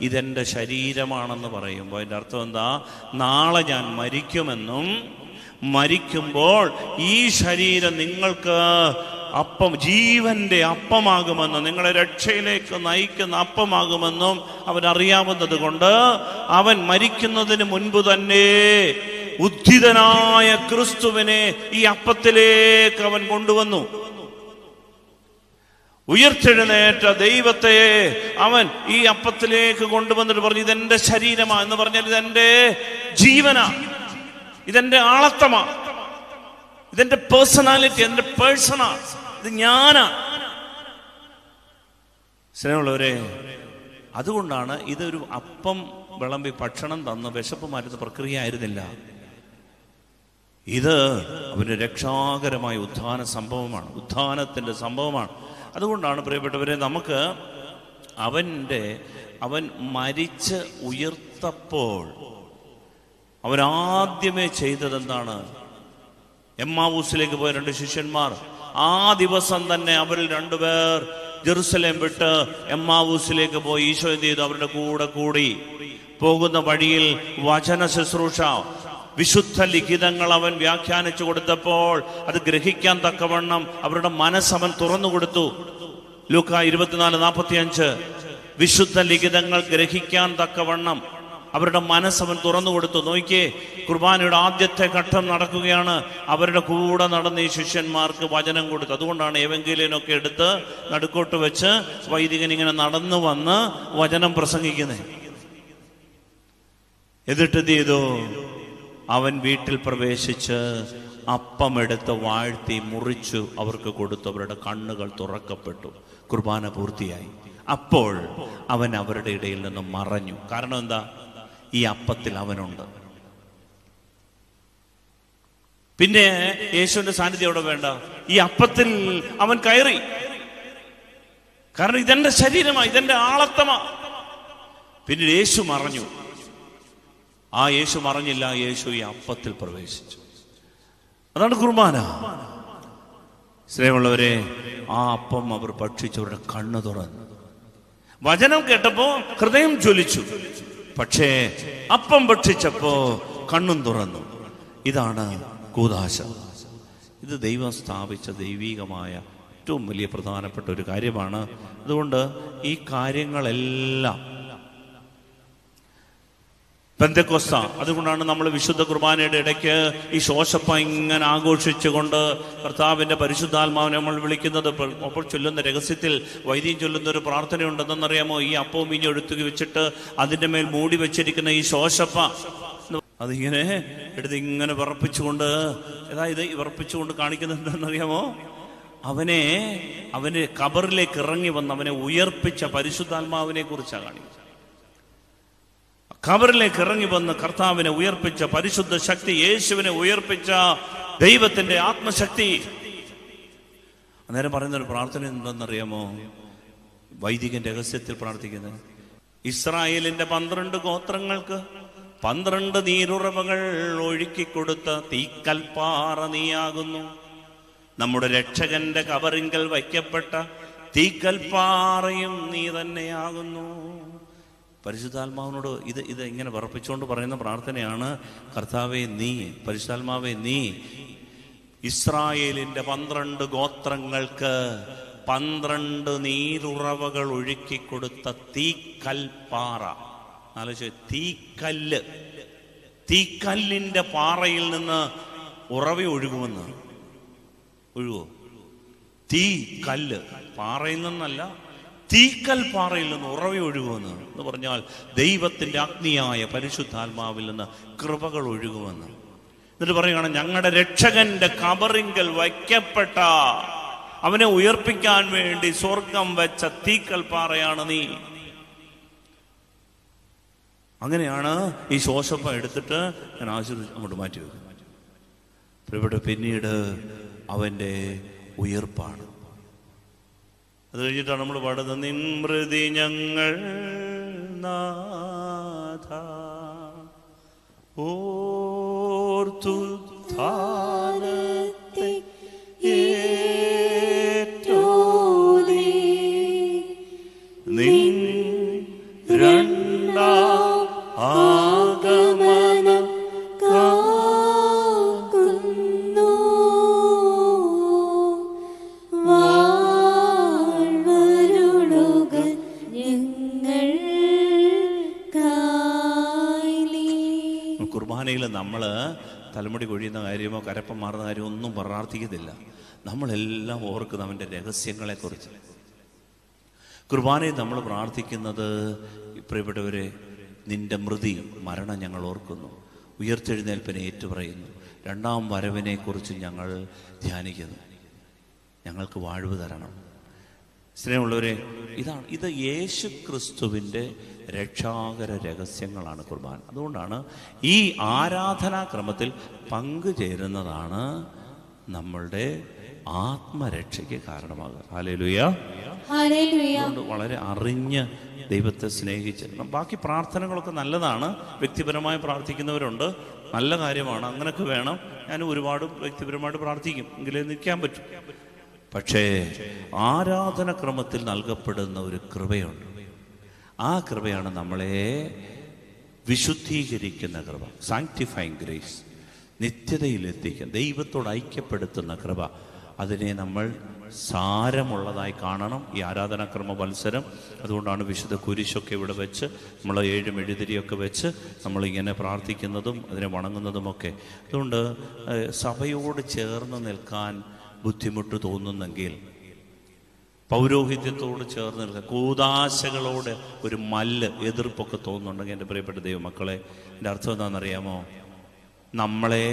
ഇതെൻ്റെ ശരീരമാണെന്ന് പറയുമ്പോൾ അതിൻ്റെ അർത്ഥം എന്താ? നാളെ ഞാൻ മരിക്കുമെന്നും മരിക്കുമ്പോൾ ഈ ശരീരം നിങ്ങൾക്ക് അപ്പം, ജീവന്റെ അപ്പമാകുമെന്നും നിങ്ങളെ രക്ഷയിലേക്ക് നയിക്കുന്ന അപ്പമാകുമെന്നും അവൻ അറിയാവുന്നത് കൊണ്ട് അവൻ മരിക്കുന്നതിന് മുൻപ് തന്നെ ഉദ്ധിതനായ ക്രിസ്തുവിനെ ഈ അപ്പത്തിലേക്ക് അവൻ കൊണ്ടുവന്നു. ഉയർത്തെഴുന്നേറ്റ ദൈവത്തെ അവൻ ഈ അപ്പത്തിലേക്ക് കൊണ്ടുവന്നിട്ട് പറഞ്ഞു, ഇതെന്റെ ശരീരമാ എന്ന് പറഞ്ഞാൽ ഇതെന്റെ ജീവനാ, ഇതെന്റെ ആളത്തമാ, ഇതെന്റെ പേഴ്സണാലിറ്റി, എന്റെ പേഴ്സണാ, ഇത് ഞാനാ. സ്നേഹമുള്ളവരെ, അതുകൊണ്ടാണ് ഇതൊരു അപ്പം വിളമ്പി ഭക്ഷണം തന്ന് വിശപ്പ് മാറ്റുന്ന പ്രക്രിയ ആയിരുന്നില്ല. ഇത് അവന്റെ രക്ഷാകരമായ ഉത്ഥാന സംഭവമാണ്, ഉത്ഥാനത്തിന്റെ സംഭവമാണ്. അതുകൊണ്ടാണ് പ്രിയപ്പെട്ടവരെ, നമുക്ക് അവൻ മരിച്ച് ഉയർത്തപ്പോൾ അവൻ ആദ്യമേ ചെയ്തത് എന്താണ്? എമ്മാവൂസിലേക്ക് പോയ 2 ശിഷ്യന്മാർ, ആ ദിവസം തന്നെ അവരിൽ 2 പേർ ജെറുസലേം വിട്ട് എമ്മാവൂസിലേക്ക് പോയി. ഈശോ എന്ത് ചെയ്തു? അവരുടെ കൂടെ കൂടി. പോകുന്ന വഴിയിൽ വചന ശുശ്രൂഷ, വിശുദ്ധ ലിഖിതങ്ങൾ അവൻ വ്യാഖ്യാനിച്ചു കൊടുത്തപ്പോൾ അത് ഗ്രഹിക്കാൻ തക്കവണ്ണം അവരുടെ മനസ്സവൻ തുറന്നു കൊടുത്തു. ലൂക്കാ 24:45 വിശുദ്ധ ലിഖിതങ്ങൾ ഗ്രഹിക്കാൻ തക്കവണ്ണം അവരുടെ മനസ്സവൻ തുറന്നു കൊടുത്തു. നോക്കിയേ, കുർബാനയുടെ ആദ്യത്തെ ഘട്ടം നടക്കുകയാണ്. അവരുടെ കൂടെ നടന്ന് ഈ ശിഷ്യന്മാർക്ക് വചനം കൊടുത്തു. അതുകൊണ്ടാണ് എവങ്കേലിയനൊക്കെ എടുത്ത് നടുക്കോട്ട് വെച്ച് വൈദികൻ ഇങ്ങനെ നടന്നു വന്ന് വചനം പ്രസംഗിക്കുന്നത്. എന്നിട്ട് എന്ത് ചെയ്തു? അവൻ വീട്ടിൽ പ്രവേശിച്ച് അപ്പമെടുത്ത് വാഴ്ത്തി മുറിച്ചു അവർക്ക് കൊടുത്തു. അവരുടെ കണ്ണുകൾ തുറക്കപ്പെട്ടു. കുർബാന പൂർത്തിയായി. അപ്പോൾ അവൻ അവരുടെ ഇടയിൽ നിന്ന് മറഞ്ഞു. കാരണം എന്താ? ഈ അപ്പത്തിൽ അവനുണ്ട്. പിന്നെ യേശുവിന്റെ സാന്നിധ്യം അവിടെ വേണ്ട, ഈ അപ്പത്തിൽ അവൻ കയറി. കാരണം ഇതെന്റെ ശരീരമാ, ഇതെന്റെ ആളത്തമാ. പിന്നെ യേശു മറഞ്ഞു. ആ യേശു മറഞ്ഞില്ല, യേശു ഈ അപ്പത്തിൽ പ്രവേശിച്ചു. അതാണ് കുർബാന. സ്നേഹമുള്ളവരെ, ആ അപ്പം അവർ ഭക്ഷിച്ചവരുടെ കണ്ണ് തുറന്നു. വചനം കേട്ടപ്പോ ഹൃദയം ജ്വലിച്ചു. പക്ഷേ അപ്പം ഭക്ഷിച്ചപ്പോ കണ്ണും തുറന്നു. ഇതാണ് കൂദാശ. ഇത് ദൈവം സ്ഥാപിച്ച ദൈവികമായ ഏറ്റവും വലിയ പ്രധാനപ്പെട്ട ഒരു കാര്യമാണ്. അതുകൊണ്ട് ഈ കാര്യങ്ങളെല്ലാം പെന്തക്കോസ്ത, അതുകൊണ്ടാണ് നമ്മൾ വിശുദ്ധ കുർബാനയുടെ ഇടയ്ക്ക് ഈ ശോശപ്പ ഇങ്ങനെ ആഘോഷിച്ചുകൊണ്ട് കർത്താവിന്റെ പരിശുദ്ധാത്മാവിനെ നമ്മൾ വിളിക്കുന്നത്. അപ്പോൾ ചൊല്ലുന്ന രഹസ്യത്തിൽ വൈദികം ചൊല്ലുന്ന ഒരു പ്രാർത്ഥനയുണ്ടെന്നറിയാമോ? ഈ അപ്പവും മീനും എടുത്തു വെച്ചിട്ട് അതിൻ്റെ മേൽ മൂടി വെച്ചിരിക്കുന്ന ഈ ശോശപ്പ, അതിങ്ങനെ എടുത്ത് ഇങ്ങനെ വിറപ്പിച്ചുകൊണ്ട്, അതായത് വിറപ്പിച്ചുകൊണ്ട് കാണിക്കുന്നത് എന്താണെന്നറിയാമോ? അവന് ഖബറിലേക്ക് ഇറങ്ങി വന്ന് അവനെ ഉയർപ്പിച്ച പരിശുദ്ധാത്മാവിനെ കുറിച്ചാണ് കാണിക്കുന്നത്. ഖബറിലേക്ക് ഇറങ്ങി വന്ന് കർത്താവിനെ ഉയർപ്പിച്ച പരിശുദ്ധ ശക്തി, യേശുവിനെ ഉയർപ്പിച്ച ദൈവത്തിന്റെ ആത്മശക്തി. അന്നേരം പറയുന്നൊരു പ്രാർത്ഥന എന്തെന്നറിയാമോ? വൈദികൻ രഹസ്യത്തിൽ പ്രാർത്ഥിക്കുന്നത്, ഇസ്രായേലിന്റെ 12 ഗോത്രങ്ങൾക്ക് 12 നീരുറവകൾ ഒഴുക്കിക്കൊടുത്ത തീക്കൽപ്പാറ നീയാകുന്നു. നമ്മുടെ രക്ഷകന്റെ കബറിങ്കൽ വയ്ക്കപ്പെട്ട തീക്കൽപ്പാറയും നീ തന്നെയാകുന്നു. പരിശുദ്ധാത്മാവിനോട് ഇത് ഇങ്ങനെ വിറപ്പിച്ചുകൊണ്ട് പറയുന്ന പ്രാർത്ഥനയാണ്. കർത്താവേ നീ, പരിശുദ്ധാത്മാവേ നീ ഇസ്രായേലിൻ്റെ 12 ഗോത്രങ്ങൾക്ക് 12 നീരുറവകൾ ഒഴുക്കിക്കൊടുത്ത തീക്കൽപ്പാറ. ആലോചിച്ച്, തീക്കല്ലിൻ്റെ പാറയിൽ നിന്ന് ഉറവ ഒഴുകുമെന്ന്. ഒഴുകുമോ? തീക്കല്ല് പാറയിൽ നിന്നല്ല, തീക്കൽ പാറയിൽ നിന്ന് ഉറവ ഒഴുകുമെന്ന് എന്ന് പറഞ്ഞാൽ ദൈവത്തിൻ്റെ അഗ്നിയായ പരിശുദ്ധാത്മാവിൽ നിന്ന് കൃപകൾ ഒഴുകുമെന്ന്. എന്നിട്ട് പറയുകയാണ്, ഞങ്ങളുടെ രക്ഷകന്റെ കബറിങ്കൽ വയ്ക്കപ്പെട്ട, അവനെ ഉയർപ്പിക്കാൻ വേണ്ടി സ്വർഗം വെച്ച തീക്കൽ പാറയാണ് നീ. അങ്ങനെയാണ് ഈ ശോശപ്പ എടുത്തിട്ട് ഞാൻ ആശീർവദിച്ച് അങ്ങോട്ട് മാറ്റി വെക്കും. ഇവിടെ പിന്നീട് അവൻ്റെ ഉയർപ്പാണ്. അത് കഴിഞ്ഞിട്ടാണ് നമ്മൾ പാടുന്നത്, നിൻമൃതി ഞങ്ങൾ നാഥ ഓർത്തുദ്ധാനത്തെ ഏറ്റോതി നിൻ രണ്ടാം ആഗമനം കാക്കുന്നു. വാഴ്വരുളുക ഞങ്ങൾക്കായി. കുർബാനയിൽ നമ്മൾ തലമുടി കൊഴിയുന്ന കാര്യമോ കരപ്പം മാറുന്ന കാര്യമോ ഒന്നും പ്രാർത്ഥിക്കത്തില്ല. നമ്മളെല്ലാം ഓർക്കുന്ന അവൻ്റെ രഹസ്യങ്ങളെക്കുറിച്ച്. കുർബാനയിൽ നമ്മൾ പ്രാർത്ഥിക്കുന്നത്, പ്രിയപ്പെട്ടവരെ, നിന്റെ മൃതി മരണം ഞങ്ങൾ ഓർക്കുന്നു, ഉയർത്തെഴുന്നേൽപ്പിനെ ഏറ്റുപറയുന്നു, രണ്ടാം വരവിനെക്കുറിച്ച് ഞങ്ങൾ ധ്യാനിക്കുന്നു, ഞങ്ങൾക്ക് വാഴ്വ് തരണം. സ്നേഹമുള്ളവരെ, ഇത് യേശു ക്രിസ്തുവിൻ്റെ രക്ഷാകര രഹസ്യങ്ങളാണ് കുർബാന. അതുകൊണ്ടാണ് ഈ ആരാധനാക്രമത്തിൽ പങ്കുചേരുന്നതാണ് നമ്മളുടെ ആത്മരക്ഷയ്ക്ക് കാരണമാകുക. ഹല്ലേലൂയ. അതുകൊണ്ട് വളരെ അറിഞ്ഞ് ദൈവത്തെ സ്നേഹിച്ച്, ബാക്കി പ്രാർത്ഥനകളൊക്കെ നല്ലതാണ്, വ്യക്തിപരമായി പ്രാർത്ഥിക്കുന്നവരുണ്ട്, നല്ല കാര്യമാണ്, അങ്ങനെയൊക്കെ വേണം. ഞാൻ ഒരുപാട് വ്യക്തിപരമായിട്ട് പ്രാർത്ഥിക്കും, എങ്കിലേ നിൽക്കാൻ പറ്റും. പക്ഷേ ആരാധനക്രമത്തിൽ നൽകപ്പെടുന്ന ഒരു കൃപയുണ്ട്. ആ കൃപയാണ് നമ്മളെ വിശുദ്ധീകരിക്കുന്ന കൃപ, സാങ്ക്ടിഫൈങ് ഗ്രേസ്, നിത്യതയിലെത്തിക്കുന്ന, ദൈവത്തോട് ഐക്യപ്പെടുത്തുന്ന കൃപ. അതിനെ നമ്മൾ സാരമുള്ളതായി കാണണം ഈ ആരാധനാക്രമ മത്സരം. അതുകൊണ്ടാണ് വിശുദ്ധ കുരിശൊക്കെ ഇവിടെ വെച്ച് നമ്മൾ 7 മെഴുതിരിയൊക്കെ വെച്ച് നമ്മളിങ്ങനെ പ്രാർത്ഥിക്കുന്നതും അതിനെ വണങ്ങുന്നതുമൊക്കെ. അതുകൊണ്ട് സഭയോട് ചേർന്ന് നിൽക്കാൻ ബുദ്ധിമുട്ട് തോന്നുന്നെങ്കിൽ, പൗരോഹിത്യത്തോട് ചേർന്ന് നിൽക്കാൻ, കൂദാശകളോട് ഒരു എതിർപ്പൊക്കെ തോന്നുന്നുണ്ടെങ്കിൽ, എൻ്റെ പ്രിയപ്പെട്ട ദൈവമക്കളെ, എൻ്റെ അർത്ഥം എന്താണെന്നറിയാമോ? നമ്മളെ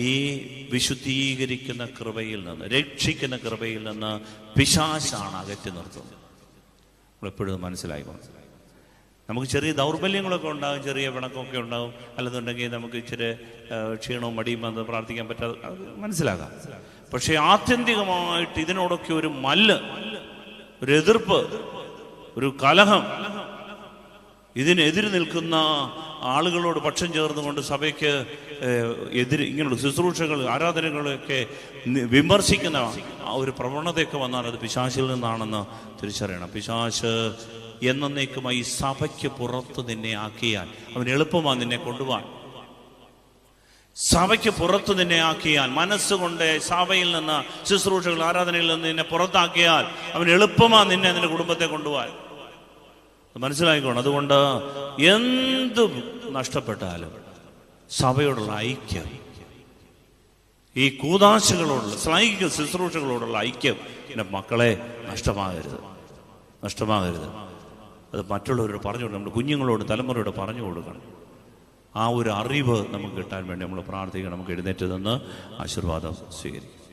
ഈ വിശുദ്ധീകരിക്കുന്ന കൃപയിൽ നിന്ന്, രക്ഷിക്കുന്ന കൃപയിൽ നിന്ന് പിശാചാണ് അകറ്റി നിർത്തുന്നത്. നമ്മളെപ്പോഴും മനസ്സിലായിക്കോണം. നമുക്ക് ചെറിയ ദൗർബല്യങ്ങളൊക്കെ ഉണ്ടാകും, ചെറിയ പിണക്കമൊക്കെ ഉണ്ടാകും, അല്ലെന്നുണ്ടെങ്കിൽ നമുക്ക് ഇച്ചിരി ക്ഷീണവും മടിയും വന്ന് പ്രാർത്ഥിക്കാൻ പറ്റാതെ, അത് മനസ്സിലാകാം. പക്ഷേ ആത്യന്തികമായിട്ട് ഇതിനോടൊക്കെ ഒരു ഒരു എതിർപ്പ്, ഒരു കലഹം, ഇതിനെതിര് നിൽക്കുന്ന ആളുകളോട് പക്ഷം ചേർന്നുകൊണ്ട് സഭയ്ക്ക് ഇങ്ങനെയുള്ള ശുശ്രൂഷകൾ, ആരാധനകളൊക്കെ വിമർശിക്കുന്ന ആ ഒരു പ്രവണതയൊക്കെ വന്നാൽ അത് പിശാചിൽ നിന്നാണെന്ന് തിരിച്ചറിയണം. പിശാച് എന്നേക്കുമായി സഭയ്ക്ക് പുറത്ത് നിന്നെ ആക്കിയാൽ അവൻ എളുപ്പമാണ് നിന്നെ കൊണ്ടുപോകാൻ. സഭയ്ക്ക് പുറത്ത് നിന്നെ ആക്കിയാൽ, മനസ്സുകൊണ്ട് സഭയിൽ നിന്ന്, ശുശ്രൂഷകൾ, ആരാധനയിൽ നിന്ന് നിന്നെ പുറത്താക്കിയാൽ അവൻ എളുപ്പമാണ് നിന്നെ, നിന്റെ കുടുംബത്തെ കൊണ്ടുപോകാൻ. മനസ്സിലായിക്കോണം. അതുകൊണ്ട് എന്തും നഷ്ടപ്പെട്ടാലും സഭയോടുള്ള ഐക്യം, ഈ കൂദാശകളോടുള്ള ശ്ലൈഹിക ശുശ്രൂഷകളോടുള്ള ഐക്യം എൻ്റെ മക്കളെ നഷ്ടമാകരുത്. അത് മറ്റുള്ളവരോട് പറഞ്ഞു കൊടുക്കണം. നമ്മുടെ കുഞ്ഞുങ്ങളോട്, തലമുറയോട് പറഞ്ഞു കൊടുക്കണം. ആ ഒരു അറിവ് നമുക്ക് കിട്ടാൻ വേണ്ടി നമ്മൾ പ്രാർത്ഥിക്കണം. നമുക്ക് എഴുന്നേറ്റ് നിന്ന് ആശീർവാദം സ്വീകരിക്കും.